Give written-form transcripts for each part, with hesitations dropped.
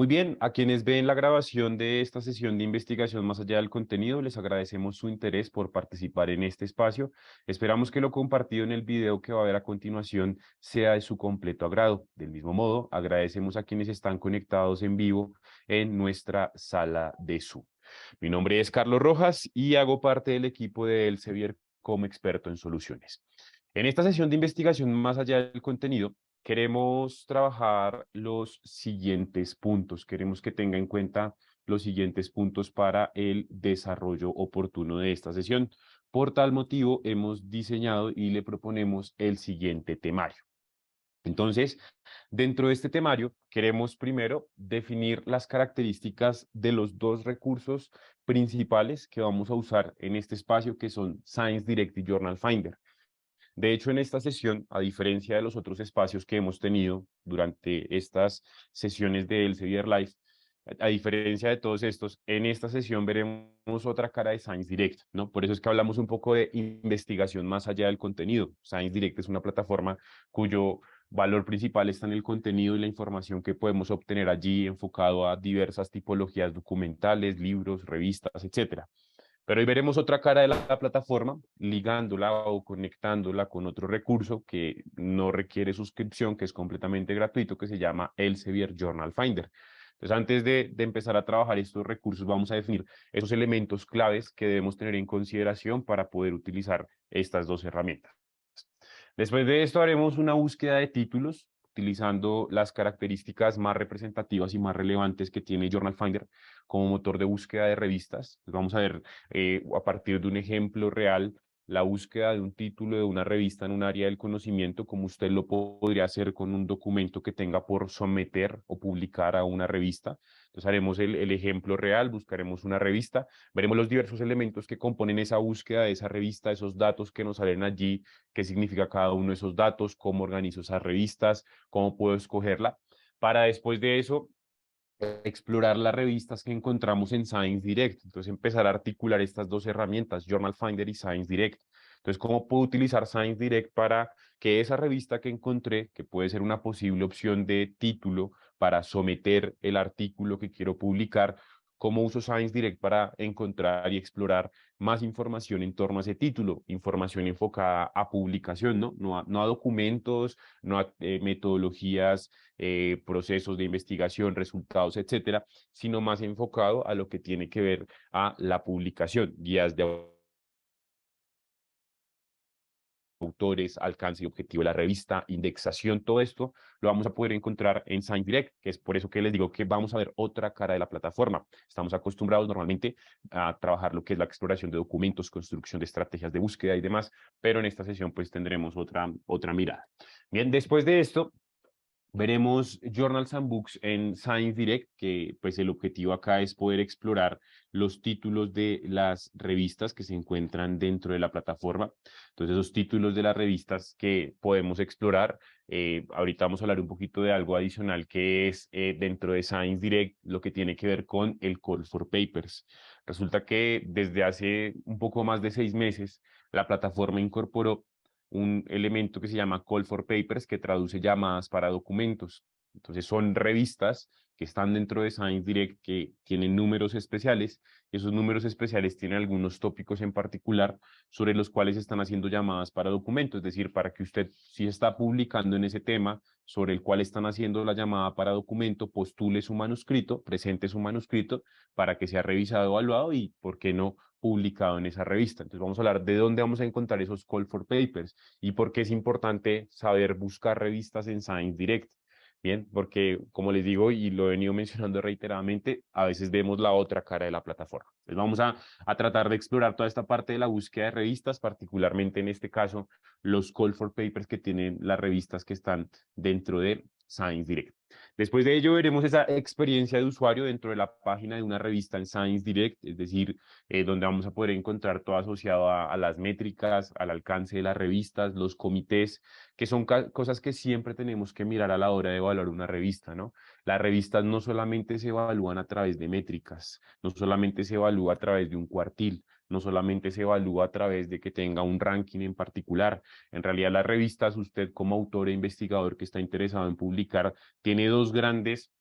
Muy bien, a quienes ven la grabación de esta sesión de investigación más allá del contenido, les agradecemos su interés por participar en este espacio. Esperamos que lo compartido en el video que va a ver a continuación sea de su completo agrado. Del mismo modo, agradecemos a quienes están conectados en vivo en nuestra sala de Zoom. Mi nombre es Carlos Rojas y hago parte del equipo de Elsevier como experto en soluciones. En esta sesión de investigación más allá del contenido, queremos trabajar los siguientes puntos. Queremos que tenga en cuenta los siguientes puntos para el desarrollo oportuno de esta sesión. Por tal motivo, hemos diseñado y le proponemos el siguiente temario. Entonces, dentro de este temario, queremos primero definir las características de los dos recursos principales que vamos a usar en este espacio, que son Science Direct y Journal Finder. De hecho, en esta sesión, a diferencia de los otros espacios que hemos tenido durante estas sesiones de Elsevier Live, a diferencia de todos estos, en esta sesión veremos otra cara de Science Direct, ¿no? Por eso es que hablamos un poco de investigación más allá del contenido. Science Direct es una plataforma cuyo valor principal está en el contenido y la información que podemos obtener allí enfocado a diversas tipologías documentales, libros, revistas, etcétera. Pero hoy veremos otra cara de la plataforma, ligándola o conectándola con otro recurso que no requiere suscripción, que es completamente gratuito, que se llama Elsevier Journal Finder. Entonces, antes de empezar a trabajar estos recursos, vamos a definir esos elementos claves que debemos tener en consideración para poder utilizar estas dos herramientas. Después de esto haremos una búsqueda de títulos utilizando las características más representativas y más relevantes que tiene Journal Finder como motor de búsqueda de revistas. Pues vamos a ver a partir de un ejemplo real la búsqueda de un título de una revista en un área del conocimiento, como usted lo podría hacer con un documento que tenga por someter o publicar a una revista. Entonces haremos el ejemplo real, buscaremos una revista, veremos los diversos elementos que componen esa búsqueda de esa revista, esos datos que nos salen allí, qué significa cada uno de esos datos, cómo organizo esas revistas, cómo puedo escogerla, para después de eso explorar las revistas que encontramos en Science Direct. Entonces empezar a articular estas dos herramientas, Journal Finder y Science Direct. Entonces, ¿cómo puedo utilizar Science Direct para que esa revista que encontré, que puede ser una posible opción de título para someter el artículo que quiero publicar, cómo uso Science Direct para encontrar y explorar más información en torno a ese título, información enfocada a publicación, ¿no? No a documentos, no a metodologías, procesos de investigación, resultados, etcétera, sino más enfocado a lo que tiene que ver a la publicación, guías de autores, alcance y objetivo de la revista, indexación, todo esto lo vamos a poder encontrar en Science Direct, que es por eso que les digo que vamos a ver otra cara de la plataforma. Estamos acostumbrados normalmente a trabajar lo que es la exploración de documentos, construcción de estrategias de búsqueda y demás, pero en esta sesión pues tendremos otra mirada. Bien, después de esto, veremos Journals and Books en Science Direct, que pues el objetivo acá es poder explorar los títulos de las revistas que se encuentran dentro de la plataforma. Entonces, esos títulos de las revistas que podemos explorar. Ahorita vamos a hablar un poquito de algo adicional que es dentro de Science Direct lo que tiene que ver con el Call for Papers. Resulta que desde hace un poco más de 6 meses la plataforma incorporó un elemento que se llama Call for Papers, que traduce llamadas para documentos. Entonces son revistas que están dentro de Science Direct que tienen números especiales, y esos números especiales tienen algunos tópicos en particular sobre los cuales están haciendo llamadas para documentos, es decir, para que usted, si está publicando en ese tema sobre el cual están haciendo la llamada para documento, postule su manuscrito, presente su manuscrito para que sea revisado, evaluado y, ¿por qué no?, publicado en esa revista. Entonces vamos a hablar de dónde vamos a encontrar esos call for papers y por qué es importante saber buscar revistas en Science Direct. Bien, porque como les digo y lo he venido mencionando reiteradamente, a veces vemos la otra cara de la plataforma. Entonces vamos a tratar de explorar toda esta parte de la búsqueda de revistas, particularmente en este caso los call for papers que tienen las revistas que están dentro de Science Direct. Después de ello veremos esa experiencia de usuario dentro de la página de una revista en Science Direct, es decir, donde vamos a poder encontrar todo asociado a las métricas, al alcance de las revistas, los comités, que son cosas que siempre tenemos que mirar a la hora de evaluar una revista, ¿no? Las revistas no solamente se evalúan a través de métricas, no solamente se evalúa a través de un cuartil, no solamente se evalúa a través de que tenga un ranking en particular. En realidad, las revistas, usted como autor e investigador que está interesado en publicar, tiene dos grandes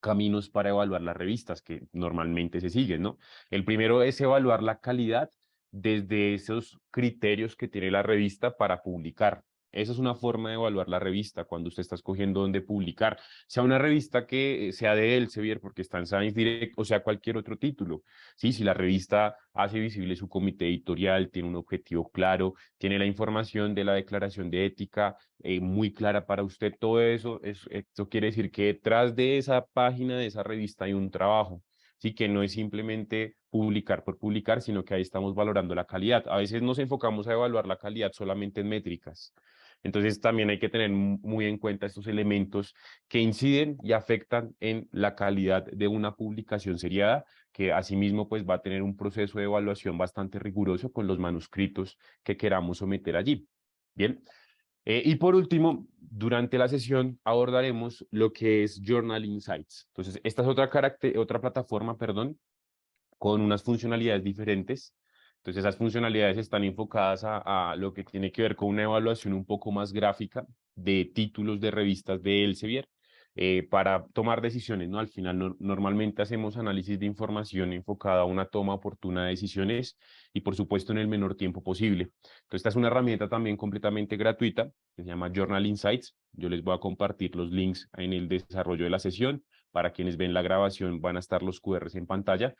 caminos para evaluar las revistas que normalmente se siguen, ¿no? El primero es evaluar la calidad desde esos criterios que tiene la revista para publicar. Esa es una forma de evaluar la revista cuando usted está escogiendo dónde publicar, sea una revista que sea de Elsevier porque está en Science Direct o sea cualquier otro título. Sí, si la revista hace visible su comité editorial, tiene un objetivo claro, tiene la información de la declaración de ética muy clara para usted, todo eso, esto quiere decir que detrás de esa página, de esa revista hay un trabajo. Sí, que no es simplemente publicar por publicar, sino que ahí estamos valorando la calidad. A veces nos enfocamos a evaluar la calidad solamente en métricas. Entonces también hay que tener muy en cuenta estos elementos que inciden y afectan en la calidad de una publicación seriada, que asimismo pues va a tener un proceso de evaluación bastante riguroso con los manuscritos que queramos someter allí. Bien. Y por último, durante la sesión abordaremos lo que es Journal Insights. Entonces, esta es otra plataforma, perdón, con unas funcionalidades diferentes. Entonces, esas funcionalidades están enfocadas a lo que tiene que ver con una evaluación un poco más gráfica de títulos de revistas de Elsevier para tomar decisiones, ¿no? Al final, normalmente hacemos análisis de información enfocada a una toma oportuna de decisiones y, por supuesto, en el menor tiempo posible. Entonces, esta es una herramienta también completamente gratuita que se llama Journal Insights. Yo les voy a compartir los links en el desarrollo de la sesión. Para quienes ven la grabación van a estar los QRs en pantalla.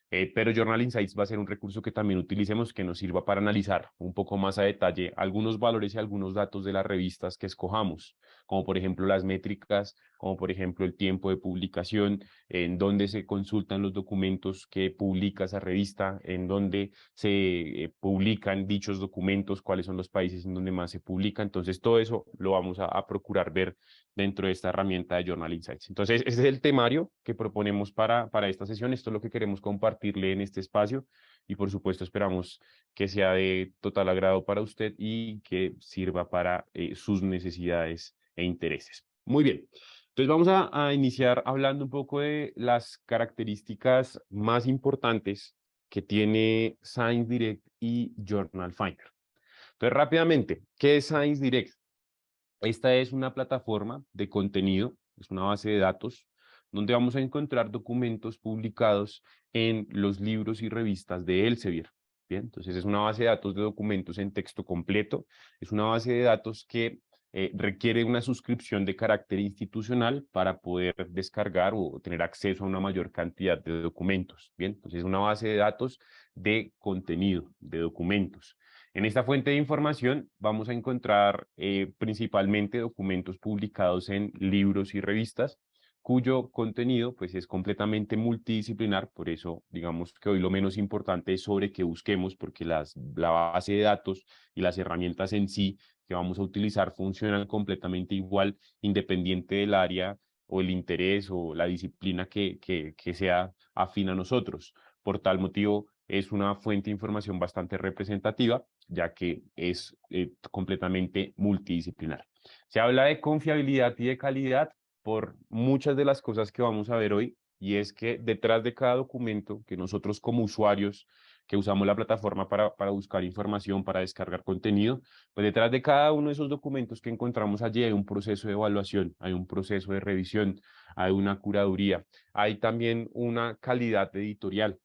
Pero Journal Insights va a ser un recurso que también utilicemos que nos sirva para analizar un poco más a detalle algunos valores y algunos datos de las revistas que escojamos, como por ejemplo las métricas, como por ejemplo el tiempo de publicación, en dónde se consultan los documentos que publica esa revista, en dónde se publican dichos documentos, cuáles son los países en donde más se publica. Entonces todo eso lo vamos a procurar ver dentro de esta herramienta de Journal Insights. Entonces, ese es el temario que proponemos para esta sesión. Esto es lo que queremos compartirle en este espacio y por supuesto esperamos que sea de total agrado para usted y que sirva para sus necesidades e intereses. Muy bien. Entonces vamos a iniciar hablando un poco de las características más importantes que tiene Science Direct y Journal Finder. Entonces rápidamente, ¿qué es Science Direct? Esta es una plataforma de contenido, es una base de datos, donde vamos a encontrar documentos publicados en los libros y revistas de Elsevier. Bien, entonces es una base de datos de documentos en texto completo, es una base de datos que requiere una suscripción de carácter institucional para poder descargar o tener acceso a una mayor cantidad de documentos. Bien, entonces es una base de datos de contenido, de documentos. En esta fuente de información vamos a encontrar principalmente documentos publicados en libros y revistas, cuyo contenido pues es completamente multidisciplinar, por eso digamos que hoy lo menos importante es sobre qué busquemos, porque la base de datos y las herramientas en sí que vamos a utilizar funcionan completamente igual, independiente del área o el interés o la disciplina que sea afín a nosotros. Por tal motivo, es una fuente de información bastante representativa, ya que es completamente multidisciplinar. Se habla de confiabilidad y de calidad por muchas de las cosas que vamos a ver hoy, y es que detrás de cada documento que nosotros como usuarios que usamos la plataforma para buscar información, para descargar contenido, pues detrás de cada uno de esos documentos que encontramos allí hay un proceso de evaluación, hay un proceso de revisión, hay una curaduría, hay también una calidad editorial.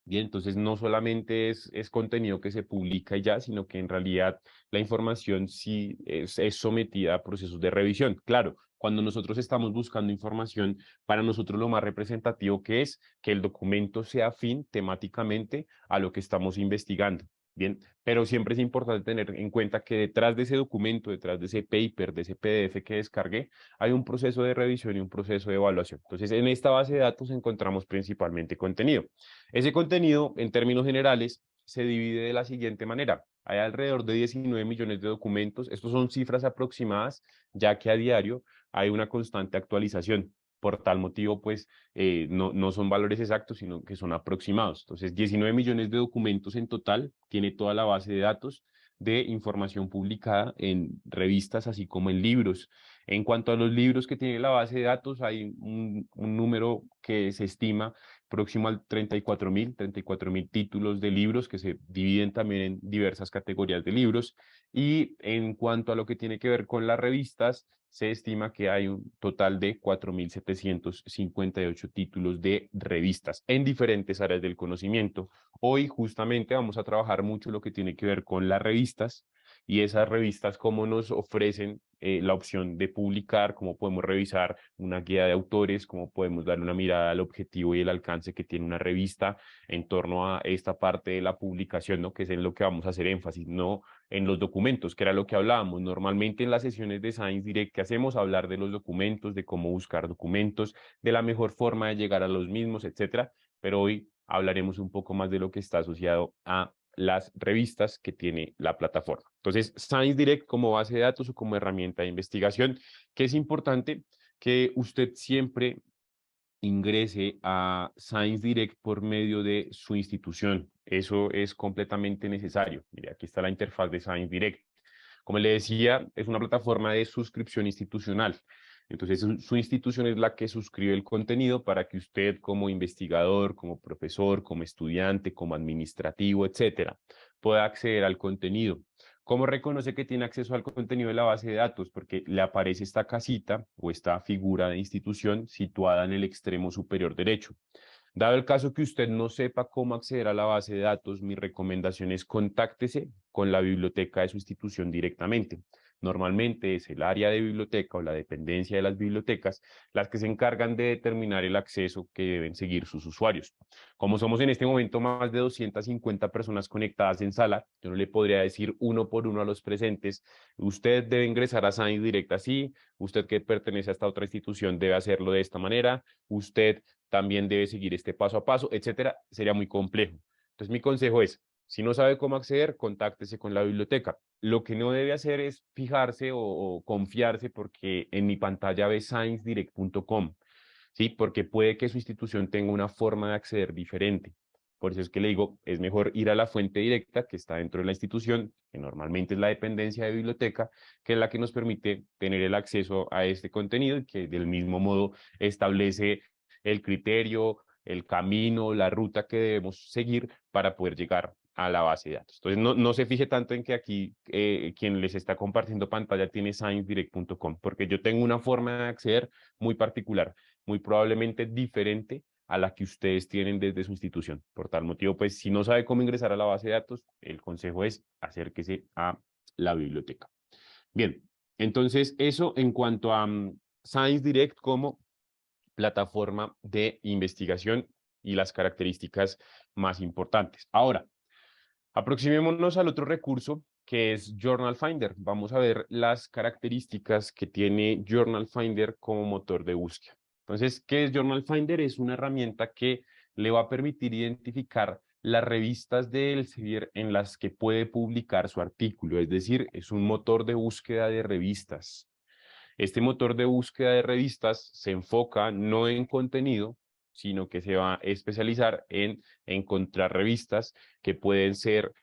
Bien, entonces no solamente es contenido que se publica y ya, sino que en realidad la información sí es sometida a procesos de revisión. Claro, cuando nosotros estamos buscando información, para nosotros lo más representativo que es que el documento sea afín temáticamente a lo que estamos investigando. Bien, pero siempre es importante tener en cuenta que detrás de ese documento, detrás de ese paper, de ese PDF que descargué, hay un proceso de revisión y un proceso de evaluación. Entonces, en esta base de datos encontramos principalmente contenido. Ese contenido, en términos generales, se divide de la siguiente manera. Hay alrededor de 19 millones de documentos. Estos son cifras aproximadas, ya que a diario hay una constante actualización. Por tal motivo, pues, no son valores exactos, sino que son aproximados. Entonces, 19 millones de documentos en total tiene toda la base de datos de información publicada en revistas, así como en libros. En cuanto a los libros que tiene la base de datos, hay un número que se estima próximo al 34.000 títulos de libros que se dividen también en diversas categorías de libros. Y en cuanto a lo que tiene que ver con las revistas, se estima que hay un total de 4.758 títulos de revistas en diferentes áreas del conocimiento. Hoy justamente vamos a trabajar mucho lo que tiene que ver con las revistas y esas revistas cómo nos ofrecen la opción de publicar, cómo podemos revisar una guía de autores, cómo podemos darle una mirada al objetivo y el alcance que tiene una revista en torno a esta parte de la publicación, ¿no? Que es en lo que vamos a hacer énfasis, no en los documentos, que era lo que hablábamos. Normalmente en las sesiones de Science Direct que hacemos, hablar de los documentos, de cómo buscar documentos, de la mejor forma de llegar a los mismos, etcétera. Pero hoy hablaremos un poco más de lo que está asociado a las revistas que tiene la plataforma. Entonces, Science Direct como base de datos o como herramienta de investigación, que es importante que usted siempre ingrese a Science Direct por medio de su institución. Eso es completamente necesario. Mire, aquí está la interfaz de Science Direct. Como le decía, es una plataforma de suscripción institucional. Entonces, su institución es la que suscribe el contenido para que usted como investigador, como profesor, como estudiante, como administrativo, etcétera, pueda acceder al contenido. ¿Cómo reconoce que tiene acceso al contenido de la base de datos? Porque le aparece esta casita o esta figura de institución situada en el extremo superior derecho. Dado el caso que usted no sepa cómo acceder a la base de datos, mi recomendación es contáctese con la biblioteca de su institución directamente. Normalmente es el área de biblioteca o la dependencia de las bibliotecas las que se encargan de determinar el acceso que deben seguir sus usuarios. Como somos en este momento más de 250 personas conectadas en sala, yo no le podría decir uno por uno a los presentes, usted debe ingresar a Science Direct así, usted que pertenece a esta otra institución debe hacerlo de esta manera, usted también debe seguir este paso a paso, etcétera, sería muy complejo. Entonces, mi consejo es, si no sabe cómo acceder, contáctese con la biblioteca. Lo que no debe hacer es fijarse o confiarse porque en mi pantalla ve sciencedirect.com, ¿sí? Porque puede que su institución tenga una forma de acceder diferente. Por eso es que le digo, es mejor ir a la fuente directa que está dentro de la institución, que normalmente es la dependencia de biblioteca, que es la que nos permite tener el acceso a este contenido y que del mismo modo establece el criterio, el camino, la ruta que debemos seguir para poder llegar a la base de datos. Entonces, no se fije tanto en que aquí quien les está compartiendo pantalla tiene sciencedirect.com, porque yo tengo una forma de acceder muy particular, muy probablemente diferente a la que ustedes tienen desde su institución. Por tal motivo, pues, si no sabe cómo ingresar a la base de datos, el consejo es acérquese a la biblioteca. Bien, entonces eso en cuanto a Science Direct como plataforma de investigación y las características más importantes. Ahora, aproximémonos al otro recurso que es Journal Finder. Vamos a ver las características que tiene Journal Finder como motor de búsqueda. Entonces, ¿qué es Journal Finder? Es una herramienta que le va a permitir identificar las revistas de Elsevier en las que puede publicar su artículo, es decir, es un motor de búsqueda de revistas. Este motor de búsqueda de revistas se enfoca no en contenido, sino que se va a especializar en encontrar revistas que pueden ser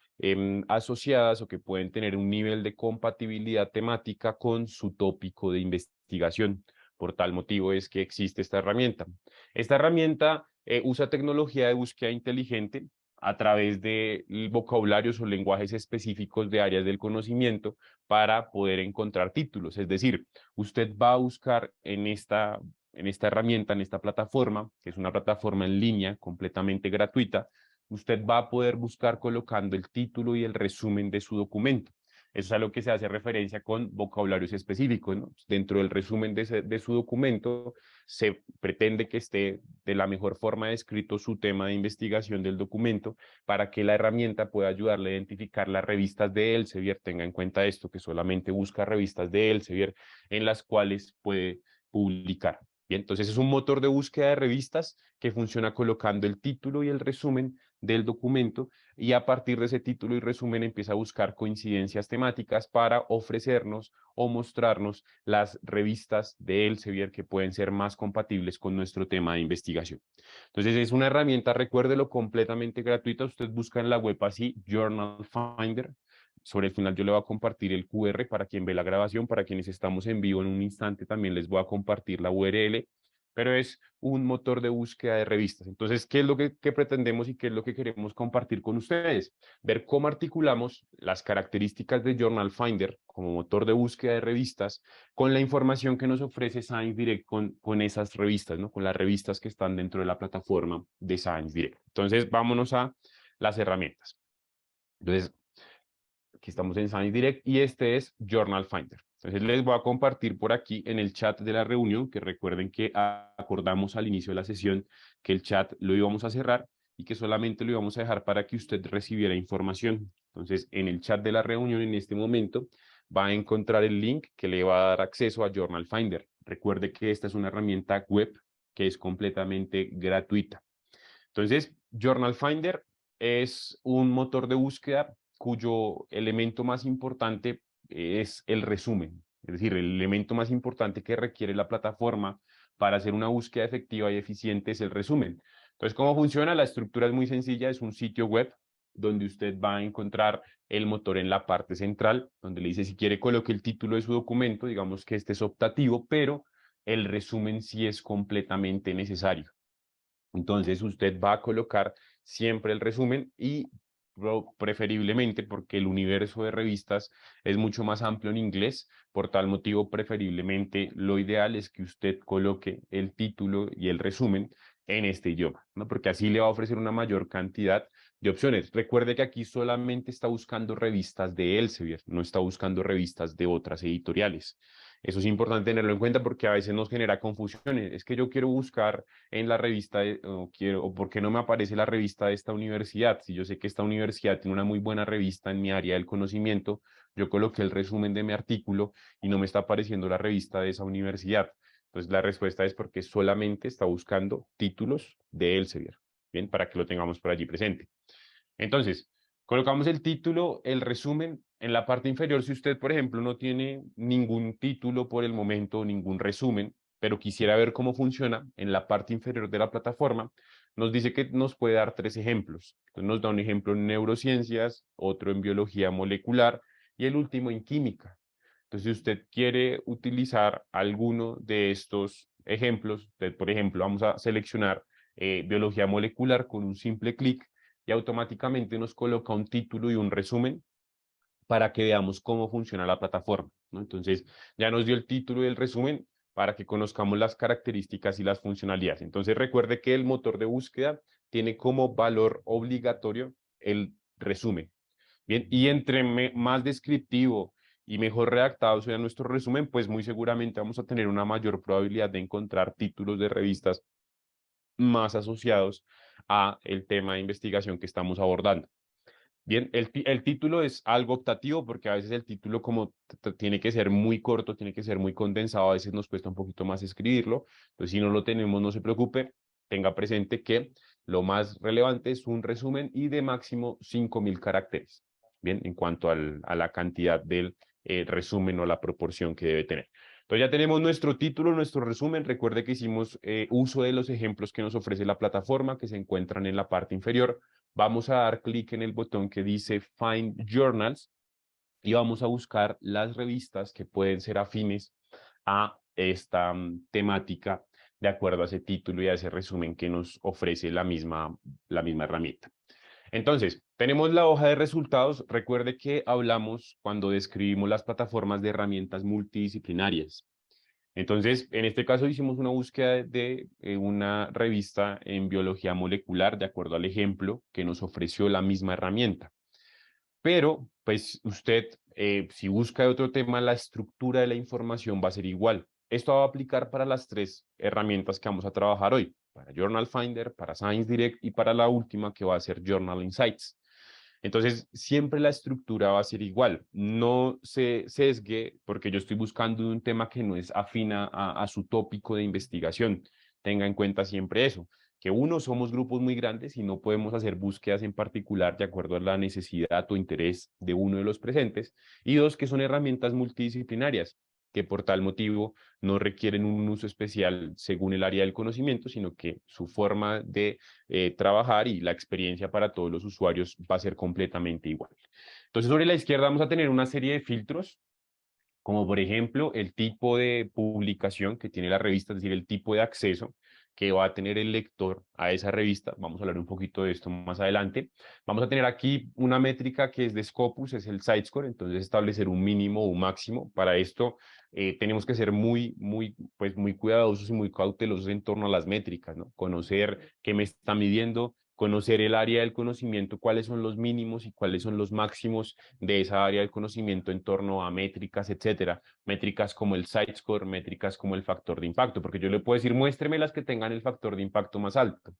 asociadas o que pueden tener un nivel de compatibilidad temática con su tópico de investigación. Por tal motivo es que existe esta herramienta. Esta herramienta usa tecnología de búsqueda inteligente a través de vocabularios o lenguajes específicos de áreas del conocimiento para poder encontrar títulos. Es decir, usted va a buscar en esta herramienta, en esta plataforma, que es una plataforma en línea completamente gratuita, usted va a poder buscar colocando el título y el resumen de su documento. Eso es a lo que se hace referencia con vocabularios específicos, ¿no? Dentro del resumen de su documento se pretende que esté de la mejor forma descrito su tema de investigación del documento para que la herramienta pueda ayudarle a identificar las revistas de Elsevier. Tenga en cuenta esto, que solamente busca revistas de Elsevier en las cuales puede publicar. Bien, entonces es un motor de búsqueda de revistas que funciona colocando el título y el resumen del documento y a partir de ese título y resumen empieza a buscar coincidencias temáticas para ofrecernos o mostrarnos las revistas de Elsevier que pueden ser más compatibles con nuestro tema de investigación. Entonces es una herramienta, recuérdelo, completamente gratuita. Usted busca en la web así, Journal Finder. Sobre el final yo le voy a compartir el QR para quien ve la grabación, para quienes estamos en vivo en un instante también les voy a compartir la URL, pero es un motor de búsqueda de revistas. Entonces, ¿qué es lo que pretendemos y qué es lo que queremos compartir con ustedes? Ver cómo articulamos las características de Journal Finder como motor de búsqueda de revistas con la información que nos ofrece Science Direct con esas revistas, ¿no? Con las revistas que están dentro de la plataforma de Science Direct. Entonces, vámonos a las herramientas. Entonces, aquí estamos en Science Direct y este es Journal Finder. Entonces les voy a compartir por aquí en el chat de la reunión, que recuerden que acordamos al inicio de la sesión que el chat lo íbamos a cerrar y que solamente lo íbamos a dejar para que usted recibiera información. Entonces en el chat de la reunión en este momento va a encontrar el link que le va a dar acceso a Journal Finder. Recuerde que esta es una herramienta web que es completamente gratuita. Entonces, Journal Finder es un motor de búsqueda cuyo elemento más importante es el resumen. Es decir, el elemento más importante que requiere la plataforma para hacer una búsqueda efectiva y eficiente es el resumen. Entonces, ¿cómo funciona? La estructura es muy sencilla, es un sitio web donde usted va a encontrar el motor en la parte central, donde le dice si quiere coloque el título de su documento, digamos que este es optativo, pero el resumen sí es completamente necesario. Entonces usted va a colocar siempre el resumen y preferiblemente porque el universo de revistas es mucho más amplio en inglés, por tal motivo preferiblemente lo ideal es que usted coloque el título y el resumen en este idioma, ¿no? Porque así le va a ofrecer una mayor cantidad de opciones. Recuerde que aquí solamente está buscando revistas de Elsevier, no está buscando revistas de otras editoriales. Eso es importante tenerlo en cuenta porque a veces nos genera confusiones. Es que yo quiero buscar en la revista o por qué no me aparece la revista de esta universidad. Si yo sé que esta universidad tiene una muy buena revista en mi área del conocimiento, yo coloqué el resumen de mi artículo y no me está apareciendo la revista de esa universidad. Entonces la respuesta es porque solamente está buscando títulos de Elsevier. Bien, para que lo tengamos por allí presente. Entonces, colocamos el título, el resumen en la parte inferior. Si usted, por ejemplo, no tiene ningún título por el momento, ningún resumen, pero quisiera ver cómo funciona en la parte inferior de la plataforma, nos dice que nos puede dar 3 ejemplos. Entonces nos da un ejemplo en neurociencias, otro en biología molecular y el último en química. Entonces, si usted quiere utilizar alguno de estos ejemplos, usted, por ejemplo, vamos a seleccionar biología molecular con un simple clic y automáticamente nos coloca un título y un resumen para que veamos cómo funciona la plataforma, ¿no? Entonces, ya nos dio el título y el resumen para que conozcamos las características y las funcionalidades. Entonces, recuerde que el motor de búsqueda tiene como valor obligatorio el resumen. Bien, y entre más descriptivo y mejor redactado sea nuestro resumen, pues muy seguramente vamos a tener una mayor probabilidad de encontrar títulos de revistas más asociados a el tema de investigación que estamos abordando. Bien, el título es algo optativo porque a veces el título como tiene que ser muy corto, tiene que ser muy condensado, a veces nos cuesta un poquito más escribirlo. Entonces, si no lo tenemos, no se preocupe, tenga presente que lo más relevante es un resumen y de máximo 5.000 caracteres. Bien, en cuanto a la cantidad del resumen o la proporción que debe tener. Entonces ya tenemos nuestro título, nuestro resumen. Recuerde que hicimos uso de los ejemplos que nos ofrece la plataforma que se encuentran en la parte inferior. Vamos a dar clic en el botón que dice Find Journals y vamos a buscar las revistas que pueden ser afines a esta temática de acuerdo a ese título y a ese resumen que nos ofrece la misma herramienta. Entonces, tenemos la hoja de resultados. Recuerde que hablamos cuando describimos las plataformas de herramientas multidisciplinarias. Entonces, en este caso hicimos una búsqueda de una revista en biología molecular, de acuerdo al ejemplo que nos ofreció la misma herramienta. Pero, pues usted, si busca de otro tema, la estructura de la información va a ser igual. Esto va a aplicar para las 3 herramientas que vamos a trabajar hoy, para Journal Finder, para Science Direct y para la última que va a ser Journal Insights. Entonces, siempre la estructura va a ser igual. No se sesgue porque yo estoy buscando un tema que no es afina a su tópico de investigación. Tenga en cuenta siempre eso, que uno, somos grupos muy grandes y no podemos hacer búsquedas en particular de acuerdo a la necesidad o interés de uno de los presentes. Y dos, que son herramientas multidisciplinarias que por tal motivo no requieren un uso especial según el área del conocimiento, sino que su forma de trabajar y la experiencia para todos los usuarios va a ser completamente igual. Entonces, sobre la izquierda vamos a tener una serie de filtros como por ejemplo el tipo de publicación que tiene la revista, es decir, el tipo de acceso que va a tener el lector a esa revista. Vamos a hablar un poquito de esto más adelante. Vamos a tener aquí una métrica que es de Scopus, es el site score, entonces establecer un mínimo o un máximo. Para esto tenemos que ser muy cuidadosos y muy cautelosos en torno a las métricas, ¿no? Conocer qué me está midiendo, conocer el área del conocimiento, cuáles son los mínimos y cuáles son los máximos de esa área del conocimiento en torno a métricas, etcétera. Métricas como el site score, métricas como el factor de impacto, porque yo le puedo decir, muéstreme las que tengan el factor de impacto más alto,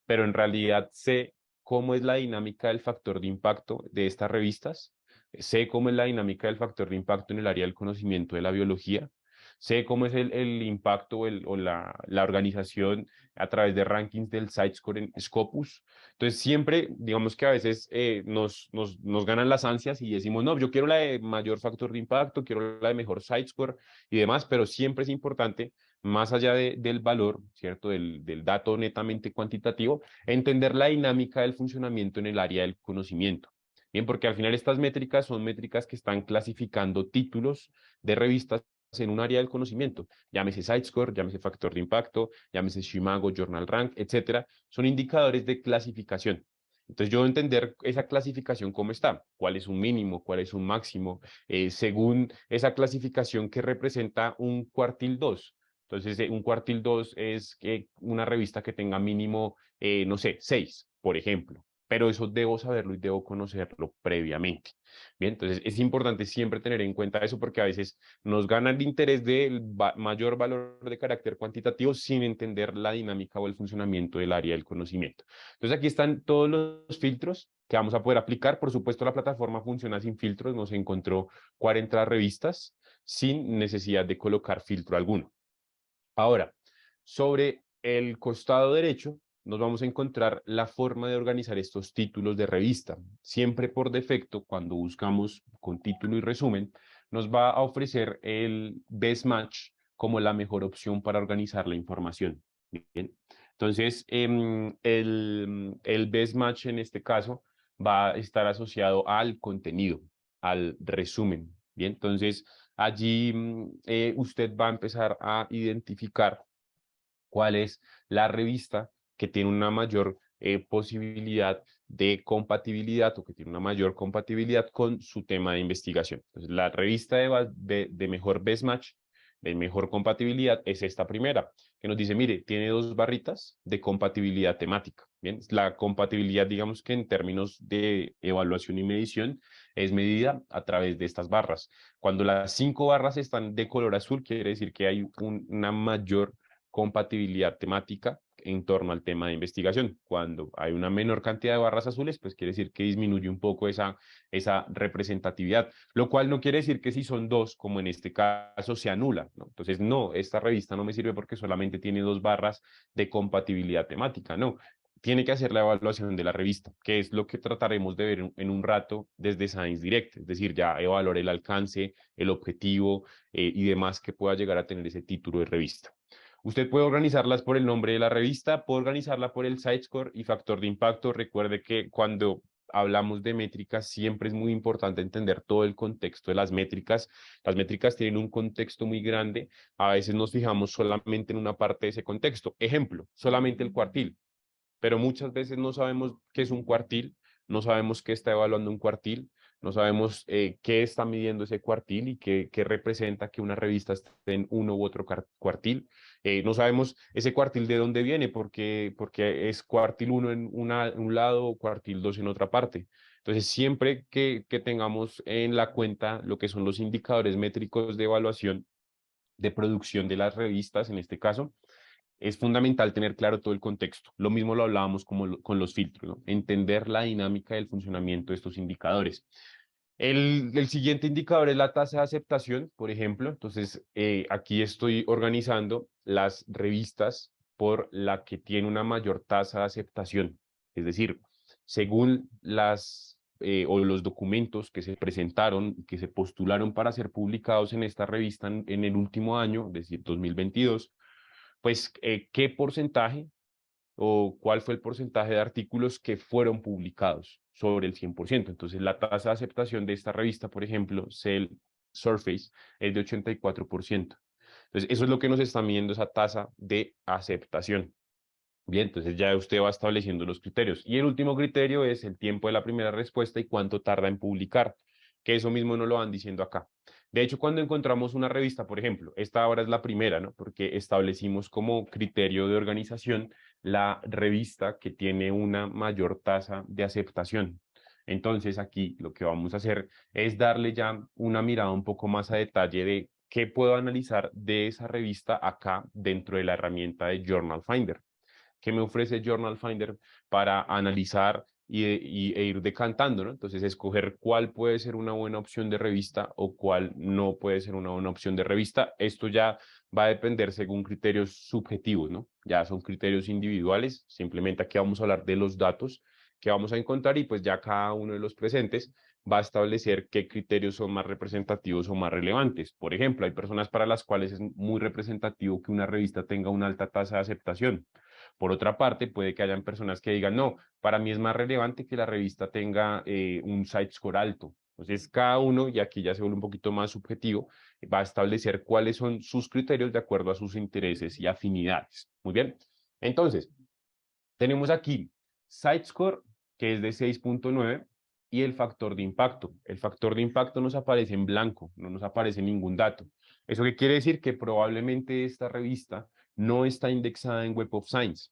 pero en realidad sé cómo es la dinámica del factor de impacto de estas revistas, sé cómo es la dinámica del factor de impacto en el área del conocimiento de la biología, sé cómo es el impacto o la organización a través de rankings del site-score en Scopus. Entonces siempre, digamos que a veces nos ganan las ansias y decimos, no, yo quiero la de mayor factor de impacto, quiero la de mejor site-score y demás, pero siempre es importante más allá del valor, ¿cierto? Del dato netamente cuantitativo, entender la dinámica del funcionamiento en el área del conocimiento. Bien, porque al final estas métricas son métricas que están clasificando títulos de revistas en un área del conocimiento, llámese site-score, llámese factor de impacto, llámese Shimago, Journal Rank, etcétera, son indicadores de clasificación. Entonces yo entender esa clasificación cómo está, cuál es un mínimo, cuál es un máximo, según esa clasificación que representa un cuartil 2. Entonces, un cuartil 2 es una revista que tenga mínimo, no sé, 6, por ejemplo. Pero eso debo saberlo y debo conocerlo previamente. Bien, entonces es importante siempre tener en cuenta eso porque a veces nos gana el interés del mayor valor de carácter cuantitativo sin entender la dinámica o el funcionamiento del área del conocimiento. Entonces aquí están todos los filtros que vamos a poder aplicar. Por supuesto, la plataforma funciona sin filtros. Nos encontró 40 revistas sin necesidad de colocar filtro alguno. Ahora, sobre el costado derecho, nos vamos a encontrar la forma de organizar estos títulos de revista. Siempre por defecto, cuando buscamos con título y resumen, nos va a ofrecer el Best Match como la mejor opción para organizar la información. Bien. Entonces, el Best Match en este caso va a estar asociado al contenido, al resumen. Bien, entonces allí usted va a empezar a identificar cuál es la revista que tiene una mayor posibilidad de compatibilidad o que tiene una mayor compatibilidad con su tema de investigación. Entonces, la revista de mejor best match, de mejor compatibilidad, es esta primera, que nos dice, mire, tiene dos barritas de compatibilidad temática. Bien, la compatibilidad, digamos que en términos de evaluación y medición, es medida a través de estas barras. Cuando las 5 barras están de color azul, quiere decir que hay una mayor compatibilidad temática en torno al tema de investigación. Cuando hay una menor cantidad de barras azules, pues quiere decir que disminuye un poco esa representatividad, lo cual no quiere decir que si son dos, como en este caso, se anula, ¿no? Entonces, no, esta revista no me sirve porque solamente tiene 2 barras de compatibilidad temática, no. Tiene que hacer la evaluación de la revista, que es lo que trataremos de ver en un rato desde Science Direct, es decir, ya evaluar el alcance, el objetivo y demás que pueda llegar a tener ese título de revista. Usted puede organizarlas por el nombre de la revista, puede organizarla por el site score y factor de impacto. Recuerde que cuando hablamos de métricas, siempre es muy importante entender todo el contexto de las métricas. Las métricas tienen un contexto muy grande. A veces nos fijamos solamente en una parte de ese contexto. Ejemplo, solamente el cuartil, pero muchas veces no sabemos qué es un cuartil, no sabemos qué está evaluando un cuartil, no sabemos qué está midiendo ese cuartil y qué representa que una revista esté en uno u otro cuartil. No sabemos ese cuartil de dónde viene, porque es cuartil 1 en un lado o cuartil 2 en otra parte. Entonces, siempre que tengamos en la cuenta lo que son los indicadores métricos de evaluación de producción de las revistas, en este caso, es fundamental tener claro todo el contexto. Lo mismo lo hablábamos con los filtros, ¿no? Entender la dinámica del funcionamiento de estos indicadores. El siguiente indicador es la tasa de aceptación, por ejemplo. Entonces, aquí estoy organizando las revistas por la que tiene una mayor tasa de aceptación. Es decir, según o los documentos que se presentaron y que se postularon para ser publicados en esta revista en el último año, es decir, 2022, pues qué porcentaje o cuál fue el porcentaje de artículos que fueron publicados sobre el 100%. Entonces, la tasa de aceptación de esta revista, por ejemplo, Surface es de 84%. Entonces, eso es lo que nos está midiendo esa tasa de aceptación. Bien, entonces ya usted va estableciendo los criterios. Y el último criterio es el tiempo de la primera respuesta y cuánto tarda en publicar, que eso mismo nos lo van diciendo acá. De hecho, cuando encontramos una revista, por ejemplo, esta ahora es la primera, ¿no? Porque establecimos como criterio de organización la revista que tiene una mayor tasa de aceptación. Entonces, aquí lo que vamos a hacer es darle ya una mirada un poco más a detalle de qué puedo analizar de esa revista acá dentro de la herramienta de Journal Finder que me ofrece Journal Finder para analizar e ir decantando, ¿no? Entonces, escoger cuál puede ser una buena opción de revista o cuál no puede ser una buena opción de revista. Esto ya va a depender según criterios subjetivos, ¿no? Ya son criterios individuales. Simplemente aquí vamos a hablar de los datos que vamos a encontrar y pues ya cada uno de los presentes va a establecer qué criterios son más representativos o más relevantes. Por ejemplo, hay personas para las cuales es muy representativo que una revista tenga una alta tasa de aceptación. Por otra parte, puede que hayan personas que digan, no, para mí es más relevante que la revista tenga un site score alto. Entonces, cada uno, y aquí ya se vuelve un poquito más subjetivo, va a establecer cuáles son sus criterios de acuerdo a sus intereses y afinidades. Muy bien. Entonces, tenemos aquí site score, que es de 6.9, y el factor de impacto. El factor de impacto nos aparece en blanco, no nos aparece ningún dato. ¿Eso qué quiere decir? Que probablemente esta revista no está indexada en Web of Science.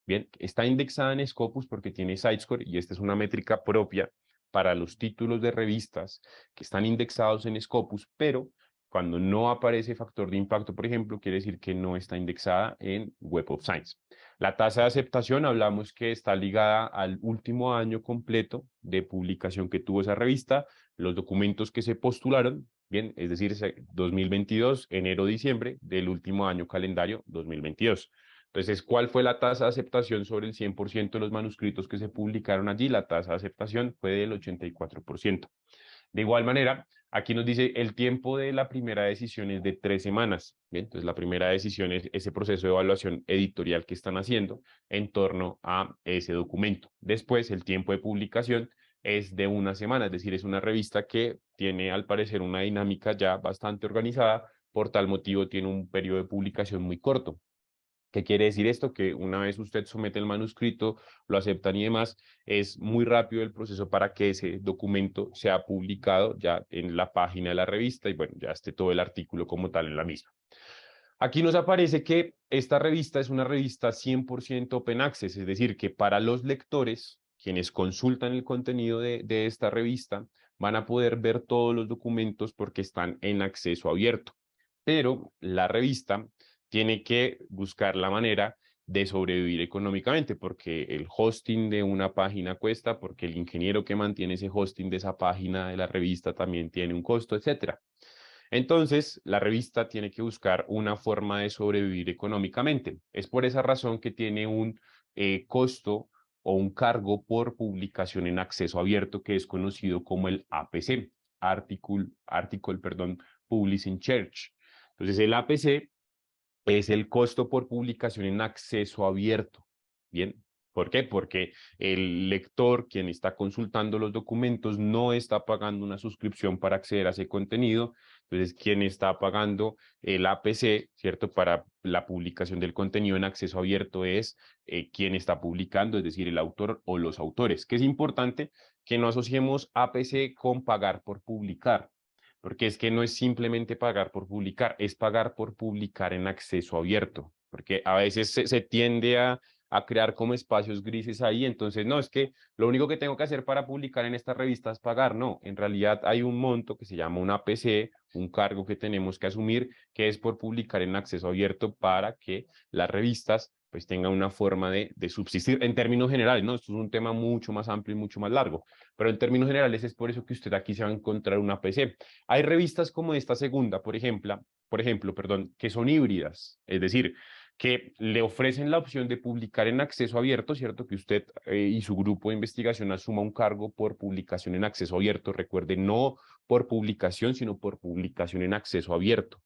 Bien, está indexada en Scopus porque tiene SiteScore y esta es una métrica propia para los títulos de revistas que están indexados en Scopus, pero cuando no aparece factor de impacto, por ejemplo, quiere decir que no está indexada en Web of Science. La tasa de aceptación hablamos que está ligada al último año completo de publicación que tuvo esa revista, los documentos que se postularon, bien, es decir, 2022, enero-diciembre del último año calendario 2022. Entonces, ¿cuál fue la tasa de aceptación sobre el 100% de los manuscritos que se publicaron allí? La tasa de aceptación fue del 84%. De igual manera, aquí nos dice el tiempo de la primera decisión es de 3 semanas. Bien, entonces la primera decisión es ese proceso de evaluación editorial que están haciendo en torno a ese documento. Después, el tiempo de publicación es de 1 semana, es decir, es una revista que tiene al parecer una dinámica ya bastante organizada, por tal motivo tiene un periodo de publicación muy corto. ¿Qué quiere decir esto? Que una vez usted somete el manuscrito, lo aceptan y demás, es muy rápido el proceso para que ese documento sea publicado ya en la página de la revista y bueno, ya esté todo el artículo como tal en la misma. Aquí nos aparece que esta revista es una revista 100% open access, es decir, que para los lectores, quienes consultan el contenido de esta revista, van a poder ver todos los documentos porque están en acceso abierto. Pero la revista tiene que buscar la manera de sobrevivir económicamente, porque el hosting de una página cuesta, porque el ingeniero que mantiene ese hosting de esa página de la revista también tiene un costo, etcétera. Entonces, la revista tiene que buscar una forma de sobrevivir económicamente. Es por esa razón que tiene un costo o un cargo por publicación en acceso abierto que es conocido como el APC, perdón, Publishing Charge. Entonces, el APC es el costo por publicación en acceso abierto. Bien, ¿por qué? Porque el lector, quien está consultando los documentos, no está pagando una suscripción para acceder a ese contenido. Entonces, quien está pagando el APC, ¿cierto? Para la publicación del contenido en acceso abierto es quien está publicando, es decir, el autor o los autores. Que es importante que no asociemos APC con pagar por publicar porque es que no es simplemente pagar por publicar, es pagar por publicar en acceso abierto, porque a veces se tiende a crear como espacios grises ahí, entonces no, es que lo único que tengo que hacer para publicar en esta revista es pagar, no, en realidad hay un monto que se llama una APC, un cargo que tenemos que asumir, que es por publicar en acceso abierto para que las revistas pues tengan una forma de subsistir en términos generales, ¿no? Esto es un tema mucho más amplio y mucho más largo, pero en términos generales es por eso que usted aquí se va a encontrar una APC. Hay revistas como esta segunda, perdón, que son híbridas, es decir, que le ofrecen la opción de publicar en acceso abierto, ¿cierto? Que usted y su grupo de investigación asuma un cargo por publicación en acceso abierto. Recuerde, no por publicación, sino por publicación en acceso abierto.